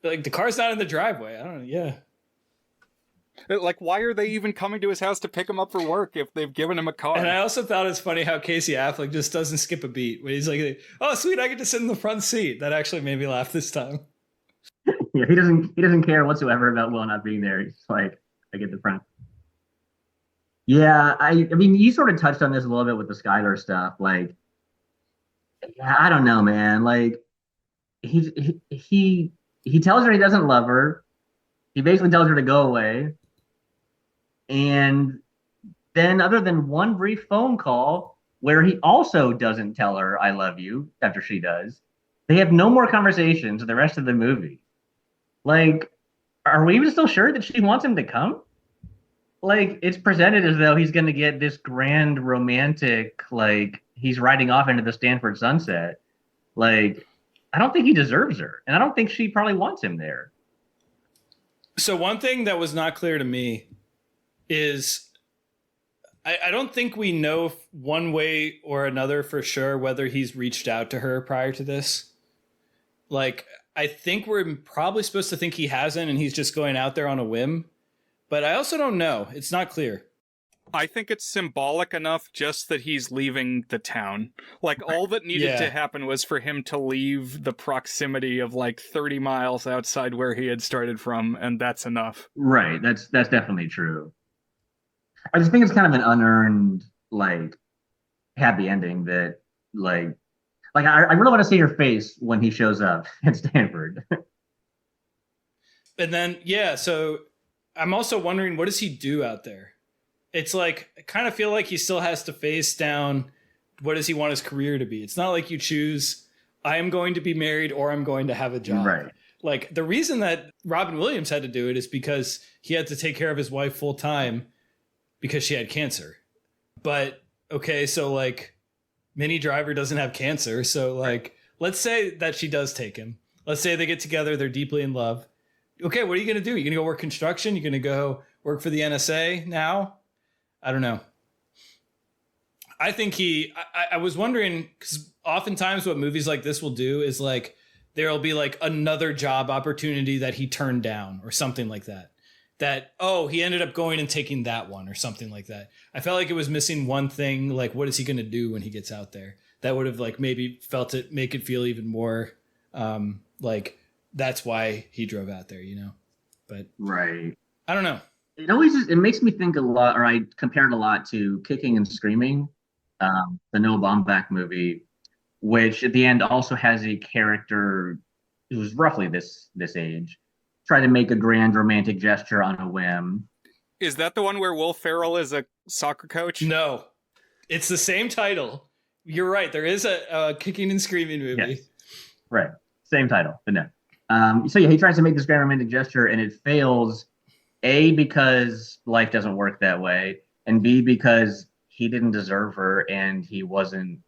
Like, the car's not in the driveway. I don't know. Yeah. Like, why are they even coming to his house to pick him up for work if they've given him a car? And I also thought it's funny how Casey Affleck just doesn't skip a beat. When he's like, oh, sweet, I get to sit in the front seat. That actually made me laugh this time. Yeah, he doesn't care whatsoever about Will not being there. He's just like, I get the front. Yeah, I mean, you sort of touched on this a little bit with the Skylar stuff. Like, yeah, I don't know, man. Like, he tells her he doesn't love her. He basically tells her to go away. And then, other than one brief phone call where he also doesn't tell her I love you after she does, they have no more conversations the rest of the movie. Like, are we even still sure that she wants him to come? Like, it's presented as though he's going to get this grand romantic, like, he's riding off into the Stanford sunset. Like, I don't think he deserves her. And I don't think she probably wants him there. So one thing that was not clear to me is I don't think we know one way or another for sure whether he's reached out to her prior to this. Like, I think we're probably supposed to think he hasn't and he's just going out there on a whim. But I also don't know. It's not clear. I think it's symbolic enough just that he's leaving the town. Like, all that needed to happen was for him to leave the proximity of like 30 miles outside where he had started from, and that's enough. Right. That's definitely true. I just think it's kind of an unearned, like, happy ending that, like I really want to see her face when he shows up at Stanford. And then, yeah, so I'm also wondering, what does he do out there? It's like, I kind of feel like he still has to face down, what does he want his career to be? It's not like you choose, I am going to be married or I'm going to have a job. Right. Like, the reason that Robin Williams had to do it is because he had to take care of his wife full time because she had cancer. But, okay, so like, Minnie Driver doesn't have cancer. So like, let's say that she does take him. Let's say they get together, they're deeply in love. Okay, what are you going to do? You're going to go work construction? You're going to go work for the NSA now? I don't know. I think I was wondering, because oftentimes what movies like this will do is like, there'll be like another job opportunity that he turned down or something like that. That, oh, he ended up going and taking that one or something like that. I felt like it was missing one thing. Like, what is he going to do when he gets out there? That would have like maybe make it feel even more like that's why he drove out there, you know? But right. I don't know. It makes me think a lot, or I compare it a lot to Kicking and Screaming, the Noah Baumbach movie, which at the end also has a character who's roughly this age, try to make a grand romantic gesture on a whim. Is that the one where Will Ferrell is a soccer coach? No, it's the same title. You're right. There is a Kicking and Screaming movie. Yes. Right. Same title, but no. So yeah, he tries to make this grand romantic gesture and it fails, A, because life doesn't work that way, and B, because he didn't deserve her and he wasn't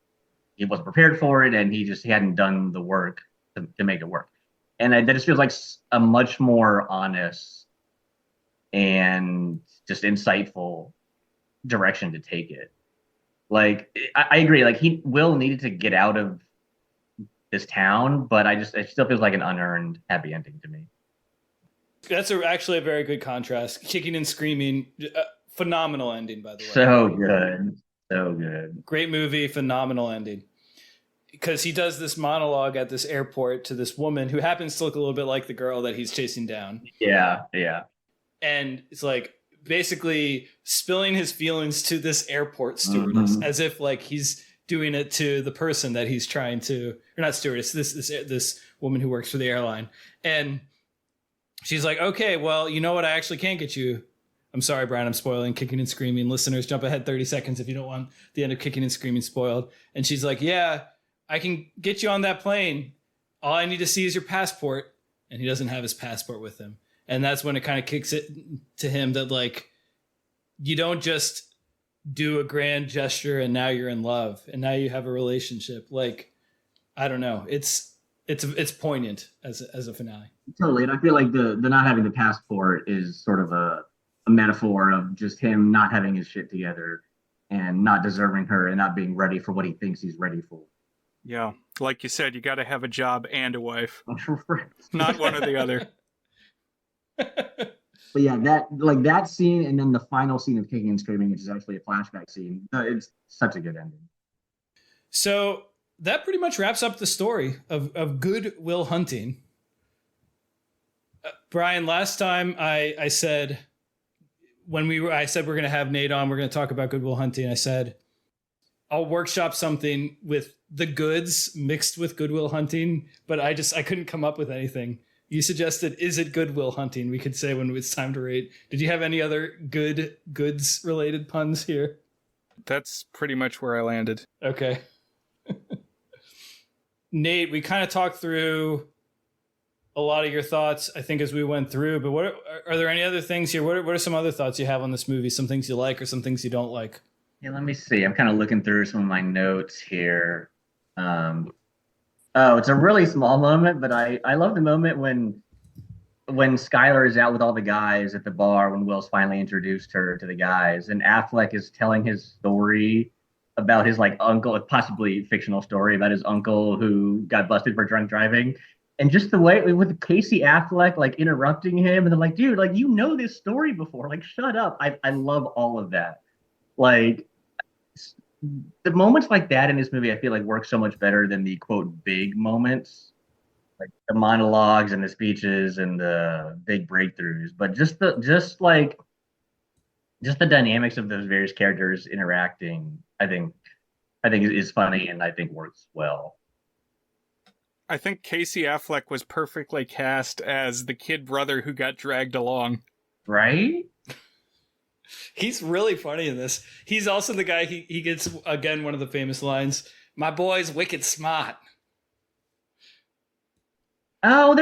prepared for it, and he hadn't done the work to make it work. And that just feels like a much more honest and just insightful direction to take it. Like, I agree. Like, Will needed to get out of this town, but it still feels like an unearned happy ending to me. That's actually a very good contrast. Kicking and Screaming, phenomenal ending, by the way. So good. So good. Great movie, phenomenal ending. Because he does this monologue at this airport to this woman who happens to look a little bit like the girl that he's chasing down. Yeah, yeah. And it's like basically spilling his feelings to this airport stewardess, as if like he's doing it to the person that he's trying to, or not stewardess, this woman who works for the airline. And she's like, okay, well, you know what? I actually can't get you. I'm sorry, Brian, I'm spoiling Kicking and Screaming. Listeners, jump ahead 30 seconds if you don't want the end of Kicking and Screaming spoiled. And she's like, yeah, I can get you on that plane. All I need to see is your passport. And he doesn't have his passport with him. And that's when it kind of kicks it to him that, like, you don't just do a grand gesture and now you're in love and now you have a relationship. Like, I don't know. It's poignant as a finale. Totally. And I feel like the not having the passport is sort of a metaphor of just him not having his shit together and not deserving her and not being ready for what he thinks he's ready for. Yeah. Like you said, you got to have a job and a wife. Not one or the other. But yeah, that scene and then the final scene of kicking and screaming, which is actually a flashback scene. It's such a good ending. So that pretty much wraps up the story of Good Will Hunting. Brian, last time I said I said we're going to have Nate on, we're going to talk about Good Will Hunting. I said I'll workshop something with the goods mixed with Good Will Hunting, but I couldn't come up with anything. You suggested, is it Good Will Hunting? We could say when it's time to rate. Did you have any other goods related puns here? That's pretty much where I landed. Okay. Nate, we kind of talked through a lot of your thoughts, I think, as we went through, but what are there any other things here? What are some other thoughts you have on this movie? Some things you like or some things you don't like? Yeah, let me see. I'm kind of looking through some of my notes here. It's a really small moment, but I love the moment when Skylar is out with all the guys at the bar when Will's finally introduced her to the guys, and Affleck is telling his story about his like uncle, possibly fictional story about his uncle who got busted for drunk driving. And just the way with Casey Affleck like interrupting him and they're like, dude, like you know this story before, like shut up. I love all of that. Like the moments like that in this movie, I feel like work so much better than the quote big moments, like the monologues and the speeches and the big breakthroughs. But just the dynamics of those various characters interacting, I think is funny and I think works well. I think Casey Affleck was perfectly cast as the kid brother who got dragged along. Right? He's really funny in this. He's also the guy, he gets, again, one of the famous lines, "My boy's wicked smart." Oh,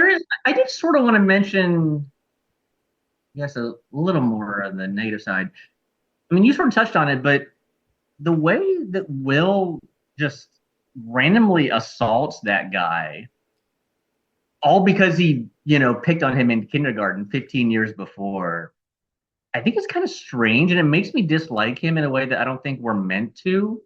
I did sort of want to mention, yes, a little more on the negative side. I mean, you sort of touched on it, but the way that Will just randomly assaults that guy, all because he, picked on him in kindergarten 15 years before, I think it's kind of strange, and it makes me dislike him in a way that I don't think we're meant to.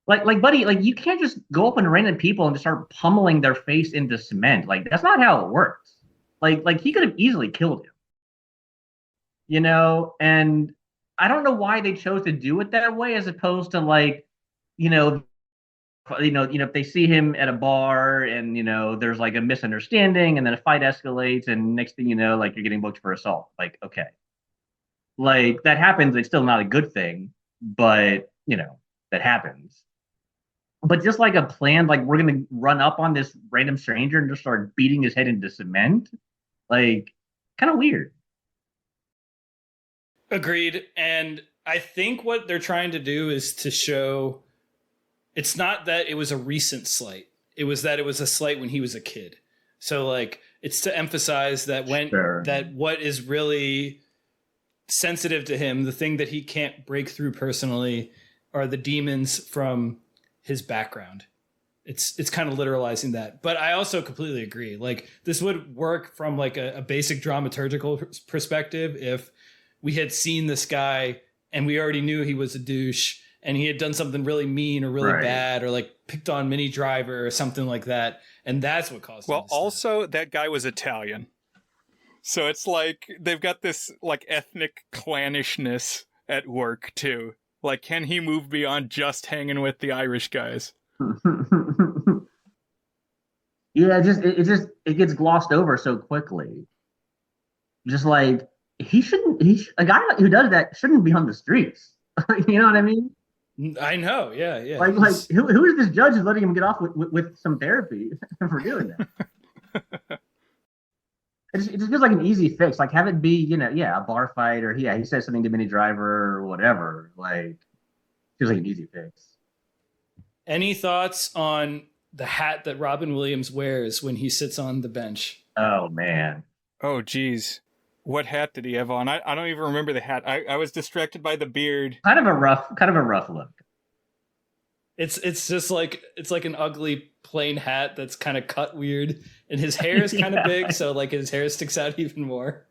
Like, buddy, like you can't just go up on random people and just start pummeling their face into cement. Like, that's not how it works. Like he could have easily killed him, and I don't know why they chose to do it that way, as opposed to like, if they see him at a bar and there's like a misunderstanding and then a fight escalates and next thing you know, like you're getting booked for assault. Like, okay, like that happens. It's still not a good thing, but that happens. But just like a plan, like we're gonna run up on this random stranger and just start beating his head into cement, like kind of weird. Agreed. And I think what they're trying to do is to show it's not that it was a recent slight. It was that it was a slight when he was a kid. So like it's to emphasize that that what is really sensitive to him, the thing that he can't break through personally, are the demons from his background. It's kind of literalizing that. But I also completely agree. Like this would work from like a basic dramaturgical perspective if we had seen this guy and we already knew he was a douche and he had done something really mean or really bad or like picked on Minnie Driver or something like that. And that's what caused him to also that guy was Italian. So it's like they've got this like ethnic clannishness at work too. Like, can he move beyond just hanging with the Irish guys? Yeah, it gets glossed over so quickly. Just like a guy who does that shouldn't be on the streets. You know what I mean? I know, yeah. Like who is this judge who's letting him get off with some therapy for doing that? It just feels like an easy fix. Like have it be, a bar fight or he says something to Minnie Driver or whatever. Like feels like an easy fix. Any thoughts on the hat that Robin Williams wears when he sits on the bench? Oh man. Oh geez. What hat did he have on? I don't even remember the hat. I was distracted by the beard. Kind of a rough look. It's just like it's like an ugly plain hat that's kind of cut weird, and his hair is kind of big, so like his hair sticks out even more.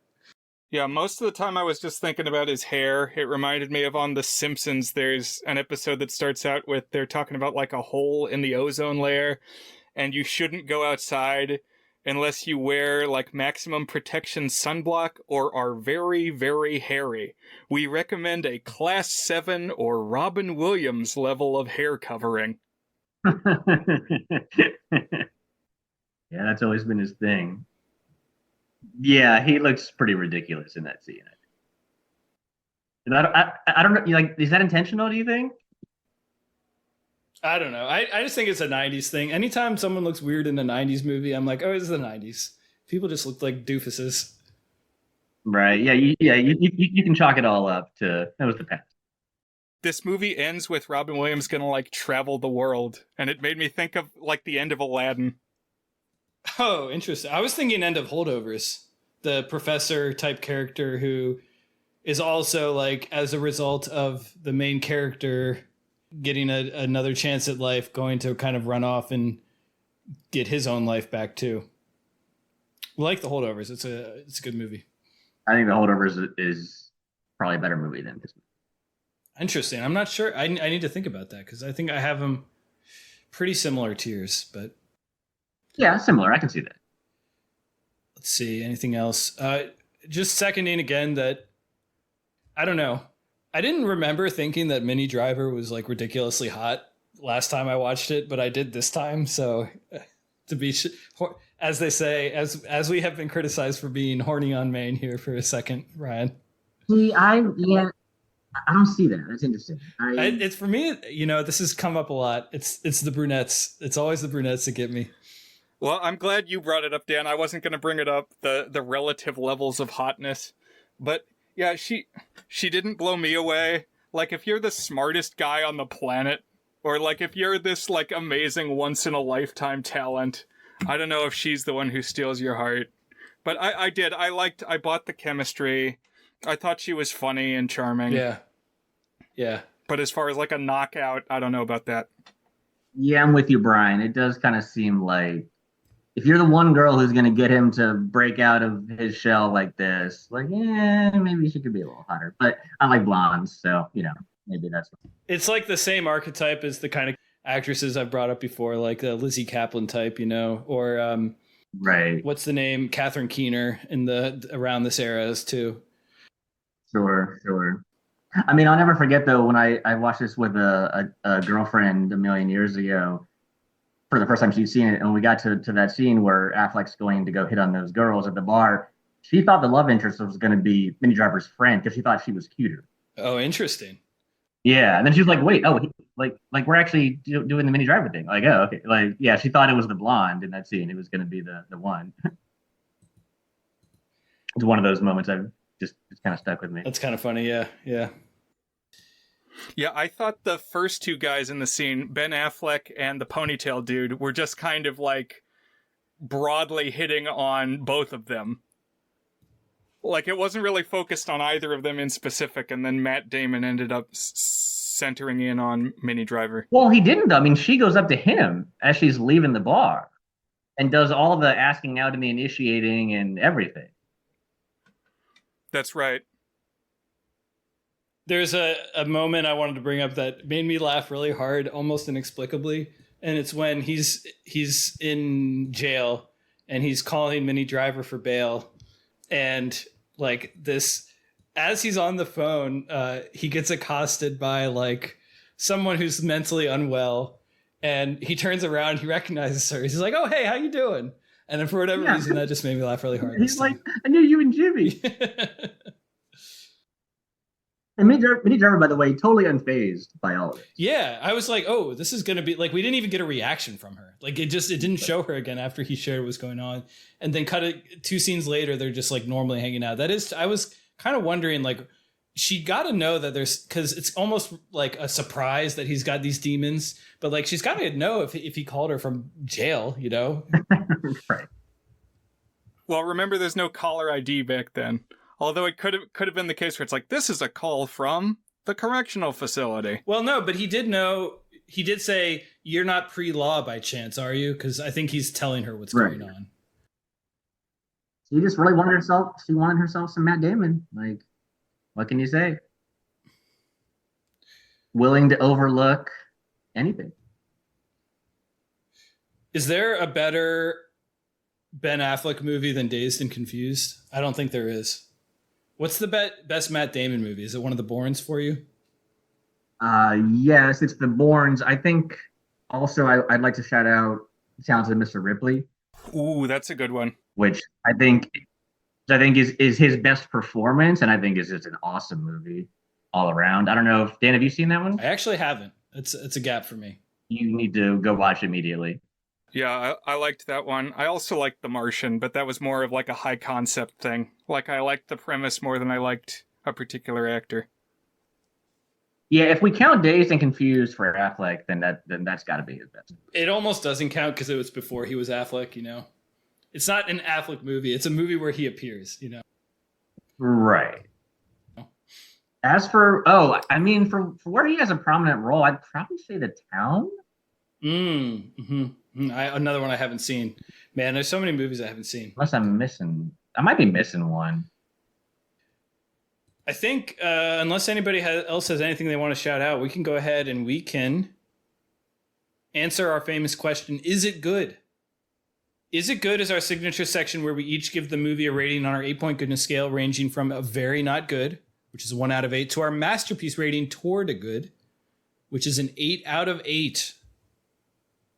Yeah, most of the time I was just thinking about his hair. It reminded me of on The Simpsons, there's an episode that starts out with they're talking about like a hole in the ozone layer, and you shouldn't go outside unless you wear like maximum protection sunblock or are very, very hairy. We recommend a class 7 or Robin Williams level of hair covering. Yeah, that's always been his thing. Yeah, he looks pretty ridiculous in that scene. And I don't know. Like, is that intentional? Do you think? I don't know. I just think it's a 90s thing. Anytime someone looks weird in a 90s movie, I'm like, oh, it's the 90s. People just look like doofuses. Right. Yeah. You can chalk it all up to that was the past. This movie ends with Robin Williams gonna like travel the world, and it made me think of like the end of Aladdin. Oh, interesting. I was thinking End of Holdovers, the professor type character who is also like, as a result of the main character getting another chance at life, going to kind of run off and get his own life back too. Like The Holdovers. It's a good movie. I think The Holdovers is probably a better movie than this movie. Interesting. I'm not sure. I need to think about that because I think I have them pretty similar tiers, but yeah, similar. I can see that. Let's see. Anything else? Just seconding again that I don't know. I didn't remember thinking that Minnie Driver was like ridiculously hot last time I watched it, but I did this time. So to be, as they say, as we have been criticized for being horny on main here for a second, Ryan. See, I don't see that. That's interesting. It's for me, this has come up a lot. It's the brunettes. It's always the brunettes that get me. Well, I'm glad you brought it up, Dan. I wasn't going to bring it up, the relative levels of hotness. But yeah, she didn't blow me away. Like, if you're the smartest guy on the planet, or like if you're this like amazing once-in-a-lifetime talent, I don't know if she's the one who steals your heart. But I did. I bought the chemistry. I thought she was funny and charming. Yeah. Yeah. But as far as like a knockout, I don't know about that. Yeah, I'm with you, Brian. It does kind of seem like if you're the one girl who's going to get him to break out of his shell like this, like, yeah, maybe she could be a little hotter. But I like blondes, so, maybe that's what. It's like the same archetype as the kind of actresses I've brought up before, like the Lizzie Kaplan type, or right. What's the name? Catherine Keener in the around this era is too. Sure. I mean, I'll never forget, though, when I watched this with a girlfriend a million years ago for the first time she'd seen it. And when we got to that scene where Affleck's going to go hit on those girls at the bar, she thought the love interest was going to be Minnie Driver's friend because she thought she was cuter. Oh, interesting. Yeah. And then she was like, wait, like we're actually doing the Minnie Driver thing. Like, oh, okay. Like, yeah, she thought it was the blonde in that scene. It was going to be the one. It's one of those moments it's kind of stuck with me. That's kind of funny. Yeah. Yeah, I thought the first two guys in the scene, Ben Affleck and the ponytail dude, were just kind of like broadly hitting on both of them. Like, it wasn't really focused on either of them in specific, and then Matt Damon ended up centering in on Minnie Driver. Well, he didn't, though. I mean, she goes up to him as she's leaving the bar and does all the asking out and the initiating and everything. That's right. There's a moment I wanted to bring up that made me laugh really hard, almost inexplicably. And it's when he's in jail and he's calling Minnie Driver for bail. And like this, as he's on the phone, he gets accosted by like someone who's mentally unwell. And he turns around, he recognizes her. He's like, oh, hey, how you doing? And then for whatever reason, that just made me laugh really hard. He's like, I knew you and Jimmy. And Minnie Driver, by the way, totally unfazed by all of it. Yeah, I was like, oh, this is going to be like, we didn't even get a reaction from her. Like it didn't show her again after he shared what was going on. And then cut it 2 scenes later, they're just like normally hanging out. I was kind of wondering, like, she got to know that because it's almost like a surprise that he's got these demons, but like, she's got to know if he called her from jail, Right. Well, remember, there's no caller ID back then. Although it could have been the case where it's like, this is a call from the correctional facility. Well, no, but he did know. He did say, "You're not pre-law by chance, are you?" Because I think he's telling her what's going on. She just really wanted herself. She wanted herself some Matt Damon. Like, what can you say? Willing to overlook anything. Is there a better Ben Affleck movie than Dazed and Confused? I don't think there is. What's the best Matt Damon movie? Is it one of the Bournes for you? Yes, it's the Bournes. I think also I'd like to shout out Talented Mr. Ripley. Ooh, that's a good one. Which I think is his best performance, and I think is just an awesome movie all around. I don't know if Dan, have you seen that one? I actually haven't. It's a gap for me. You need to go watch it immediately. Yeah, I liked that one. I also liked The Martian, but that was more of like a high concept thing. Like I liked the premise more than I liked a particular actor. Yeah, if we count Dazed and Confused for Affleck, then that's got to be his best. It almost doesn't count because it was before he was Affleck. You know, it's not an Affleck movie. It's a movie where he appears. You know, right. As for for where he has a prominent role, I'd probably say The Town. Another one I haven't seen. Man, there's so many movies I haven't seen. Unless I might be missing one. I think unless anybody else has anything they want to shout out, we can go ahead and we can answer our famous question: is it good? Is it good is our signature section where we each give the movie a rating on our 8-point goodness scale, ranging from a very not good, which is a 1 out of 8, to our masterpiece rating toward a good, which is an 8 out of 8.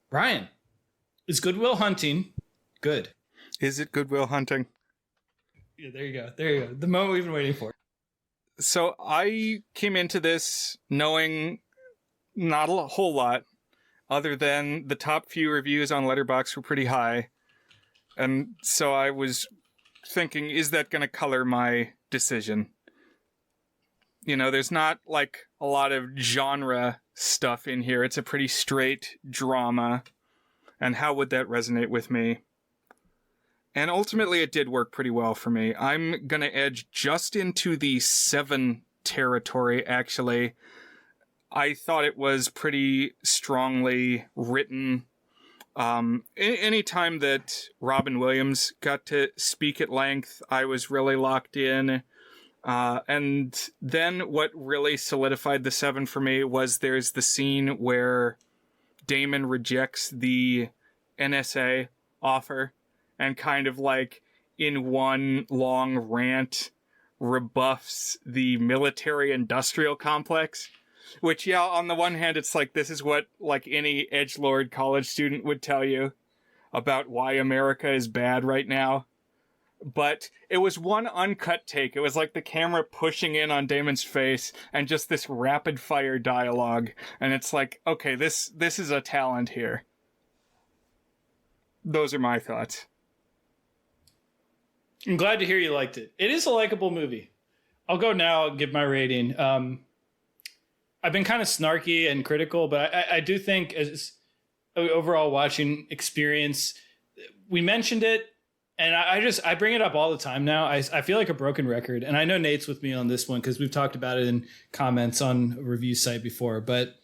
Brian, is Good Will Hunting good? Is it Good Will Hunting? Yeah, there you go. There you go. The moment we've been waiting for. So I came into this knowing not a whole lot, other than the top few reviews on Letterboxd were pretty high. And so I was thinking, is that going to color my decision? You know, there's not like a lot of genre stuff in here. It's a pretty straight drama. And how would that resonate with me? And ultimately, it did work pretty well for me. I'm going to edge just into the 7 territory, actually. I thought it was pretty strongly written. Any time that Robin Williams got to speak at length, I was really locked in. And then what really solidified the 7 for me was there's the scene where Damon rejects the NSA offer and kind of like in one long rant rebuffs the military-industrial complex. Which, yeah, on the one hand, it's like, this is what like any edgelord college student would tell you about why America is bad right now. But it was one uncut take. It was like the camera pushing in on Damon's face and just this rapid-fire dialogue. And it's like, okay, this is a talent here. Those are my thoughts. I'm glad to hear you liked it. It is a likable movie. I'll go now and give my rating. I've been kind of snarky and critical, but I do think as overall watching experience, we mentioned it, and I bring it up all the time now. I feel like a broken record, and I know Nate's with me on this one because we've talked about it in comments on a review site before, but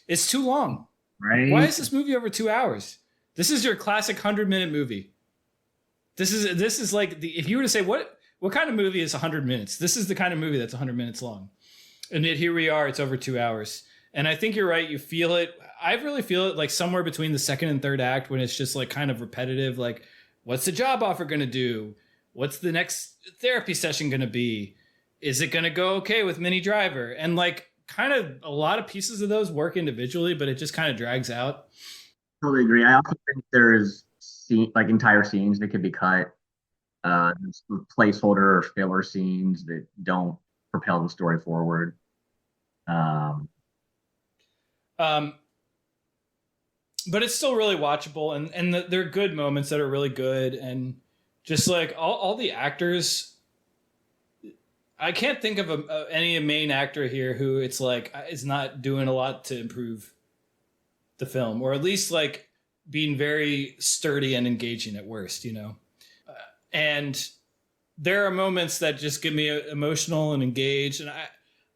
it's too long. Right? Why is this movie over 2 hours? This is your classic 100-minute movie. This is like if you were to say what kind of movie is 100 minutes, this is the kind of movie that's 100 minutes long. And yet here we are, it's over 2 hours. And I think you're right, you feel it. I really feel it like somewhere between the second and third act when it's just like kind of repetitive, like what's the job offer going to do? What's the next therapy session going to be? Is it going to go okay with Minnie Driver? And like kind of a lot of pieces of those work individually, but it just kind of drags out. Totally agree. I also think there's like entire scenes that could be cut. Placeholder or filler scenes that don't propel the story forward. But it's still really watchable, and there are good moments that are really good, and just like all the actors. I can't think of any main actor here who it's like is not doing a lot to improve the film, or at least like being very sturdy and engaging at worst, you know. And there are moments that just get me emotional and engaged, and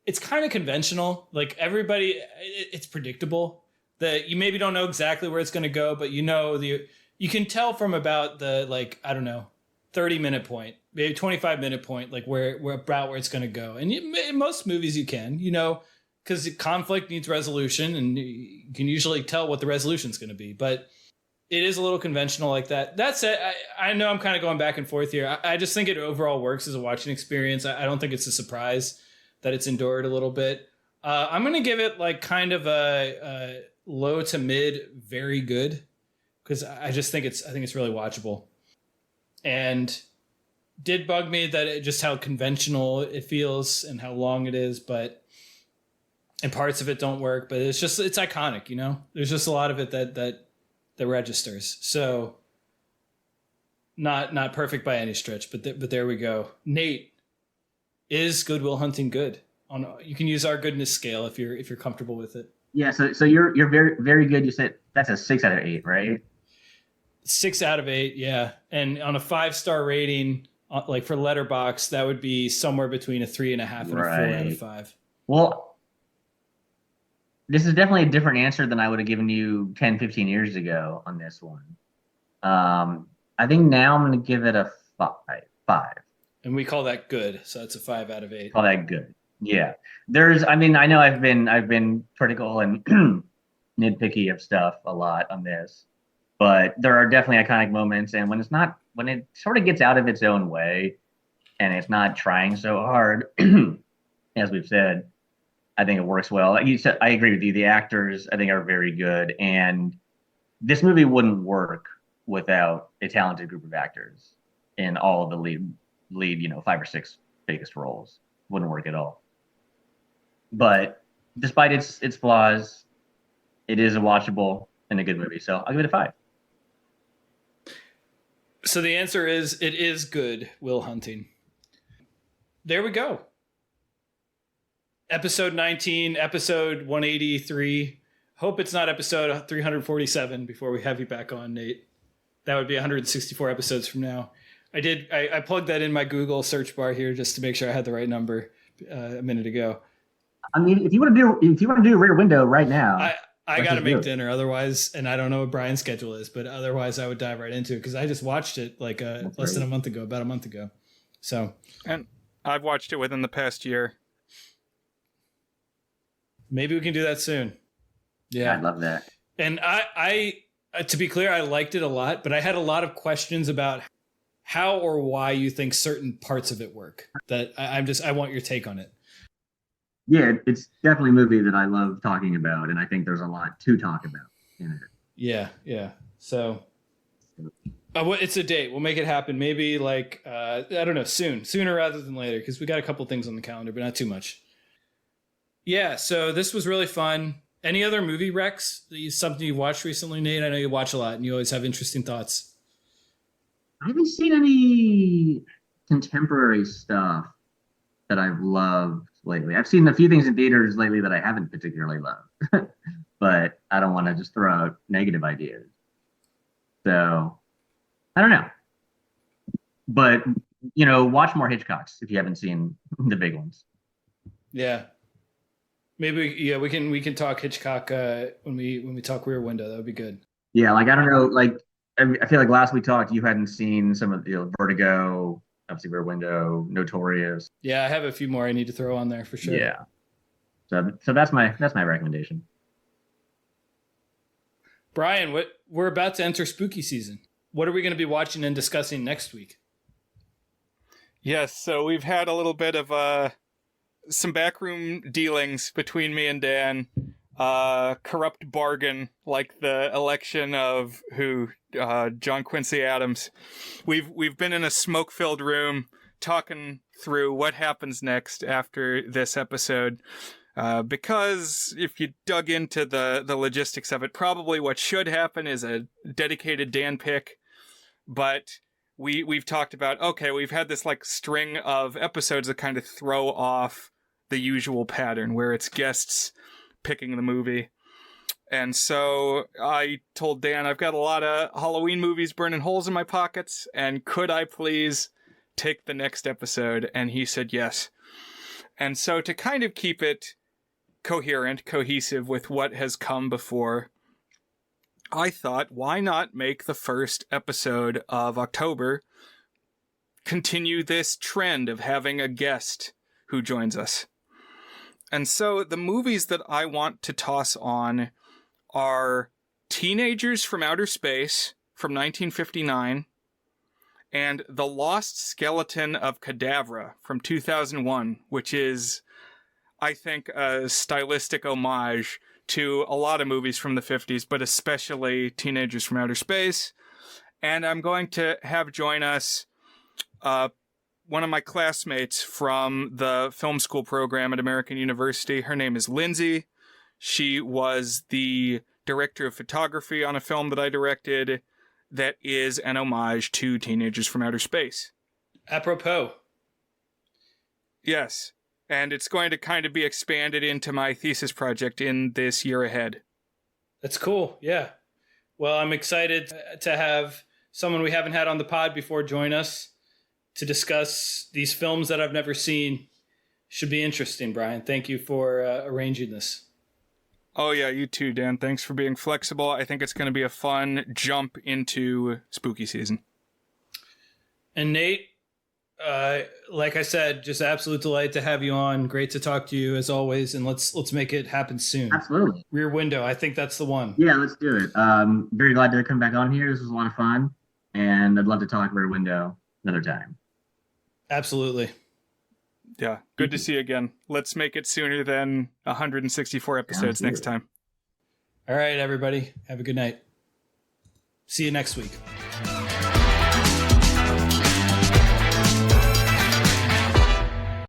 it's kind of conventional. Like everybody, it's predictable that you maybe don't know exactly where it's going to go, but you can tell from about the, like, I don't know, 30-minute point, maybe 25-minute point, like where it's going to go. And in most movies you can, because conflict needs resolution, and you can usually tell what the resolution is going to be. But it is a little conventional like that. That said, I know I'm kind of going back and forth here. I just think it overall works as a watching experience. I don't think it's a surprise that it's endured a little bit. I'm going to give it like kind of a low to mid, very good, because I think it's really watchable. And did bug me that just how conventional it feels and how long it is, and parts of it don't work, but it's iconic, There's just a lot of it that registers. So not perfect by any stretch, but there we go. Nate, is Good Will Hunting good? You can use our goodness scale if you're comfortable with it. Yeah, so you're very, very good. You said that's a 6 out of 8, right? 6 out of 8, yeah. And on a 5-star rating, like for Letterboxd, that would be somewhere between a 3.5 and a 4 out of 5. Well, this is definitely a different answer than I would have given you 10, 15 years ago on this one. I think now I'm going to give it a 5. And we call that good, so it's a 5 out of 8. Call that good. Yeah. I know I've been critical and nitpicky of stuff a lot on this, but there are definitely iconic moments, and when it sort of gets out of its own way and it's not trying so hard, as we've said, I think it works well. Like you said, I agree with you. The actors, I think, are very good, and this movie wouldn't work without a talented group of actors in all of the lead 5 or 6 biggest roles. Wouldn't work at all. But despite its flaws, it is a watchable and a good movie. So I'll give it a 5. So the answer is, it is good, Will Hunting. There we go. Episode 19, episode 183. Hope it's not episode 347 before we have you back on, Nate. That would be 164 episodes from now. I plugged that in my Google search bar here just to make sure I had the right number a minute ago. I mean, if you want to do Rear Window right now, I got to make dinner otherwise, and I don't know what Brian's schedule is, but otherwise I would dive right into it because I just watched it like less than about a month ago. So, and I've watched it within the past year. Maybe we can do that soon. Yeah, I'd love that. And I to be clear, I liked it a lot, but I had a lot of questions about how or why you think certain parts of it work. That I want your take on it. Yeah, it's definitely a movie that I love talking about, and I think there's a lot to talk about in it. Yeah. So it's a date. We'll make it happen. Maybe like I don't know, sooner rather than later, because we got a couple things on the calendar, but not too much. Yeah. So this was really fun. Any other movie recs? Something you watched recently, Nate? I know you watch a lot, and you always have interesting thoughts. I haven't seen any contemporary stuff that I've loved lately. I've seen a few things in theaters lately that I haven't particularly loved, but I don't want to just throw out negative ideas. So I don't know, but watch more Hitchcocks if you haven't seen the big ones. Yeah, maybe we can talk Hitchcock when we talk Rear Window. That would be good. Yeah, like I don't know, like I feel like last we talked, you hadn't seen some of the Vertigo. Obviously, Rear Window, Notorious. Yeah, I have a few more I need to throw on there for sure. Yeah. So that's my recommendation. Brian, we're about to enter spooky season. What are we going to be watching and discussing next week? Yes, so we've had a little bit of some backroom dealings between me and Dan. Corrupt bargain, like the election of John Quincy Adams. We've been in a smoke-filled room talking through what happens next after this episode. Because if you dug into the logistics of it, probably what should happen is a dedicated Dan pick. But we've talked about, okay, we've had this like string of episodes that kind of throw off the usual pattern where it's guests picking the movie. And so I told Dan, I've got a lot of Halloween movies burning holes in my pockets, and could I please take the next episode, and he said yes. And so to kind of keep it coherent, cohesive with what has come before, I thought, why not make the first episode of October continue this trend of having a guest who joins us? And so the movies that I want to toss on are Teenagers from Outer Space from 1959 and The Lost Skeleton of Cadavra from 2001, which is, I think, a stylistic homage to a lot of movies from the 50s, but especially Teenagers from Outer Space. And I'm going to have join us one of my classmates from the film school program at American University. Her name is Lindsay. She was the director of photography on a film that I directed that is an homage to Teenagers from Outer Space. Apropos. Yes. And it's going to kind of be expanded into my thesis project in this year ahead. That's cool. Yeah. Well, I'm excited to have someone we haven't had on the pod before join us to discuss these films that I've never seen. Should be interesting, Brian. Thank you for arranging this. Oh, yeah, you too, Dan. Thanks for being flexible. I think it's going to be a fun jump into spooky season. And Nate, like I said, just absolute delight to have you on. Great to talk to you as always, and let's make it happen soon. Absolutely. Rear Window, I think that's the one. Yeah, let's do it. Very glad to come back on here. This was a lot of fun, and I'd love to talk Rear Window another time. Absolutely. Yeah, good to see you again. Let's make it sooner than 164 episodes next time. All right, everybody. Have a good night. See you next week.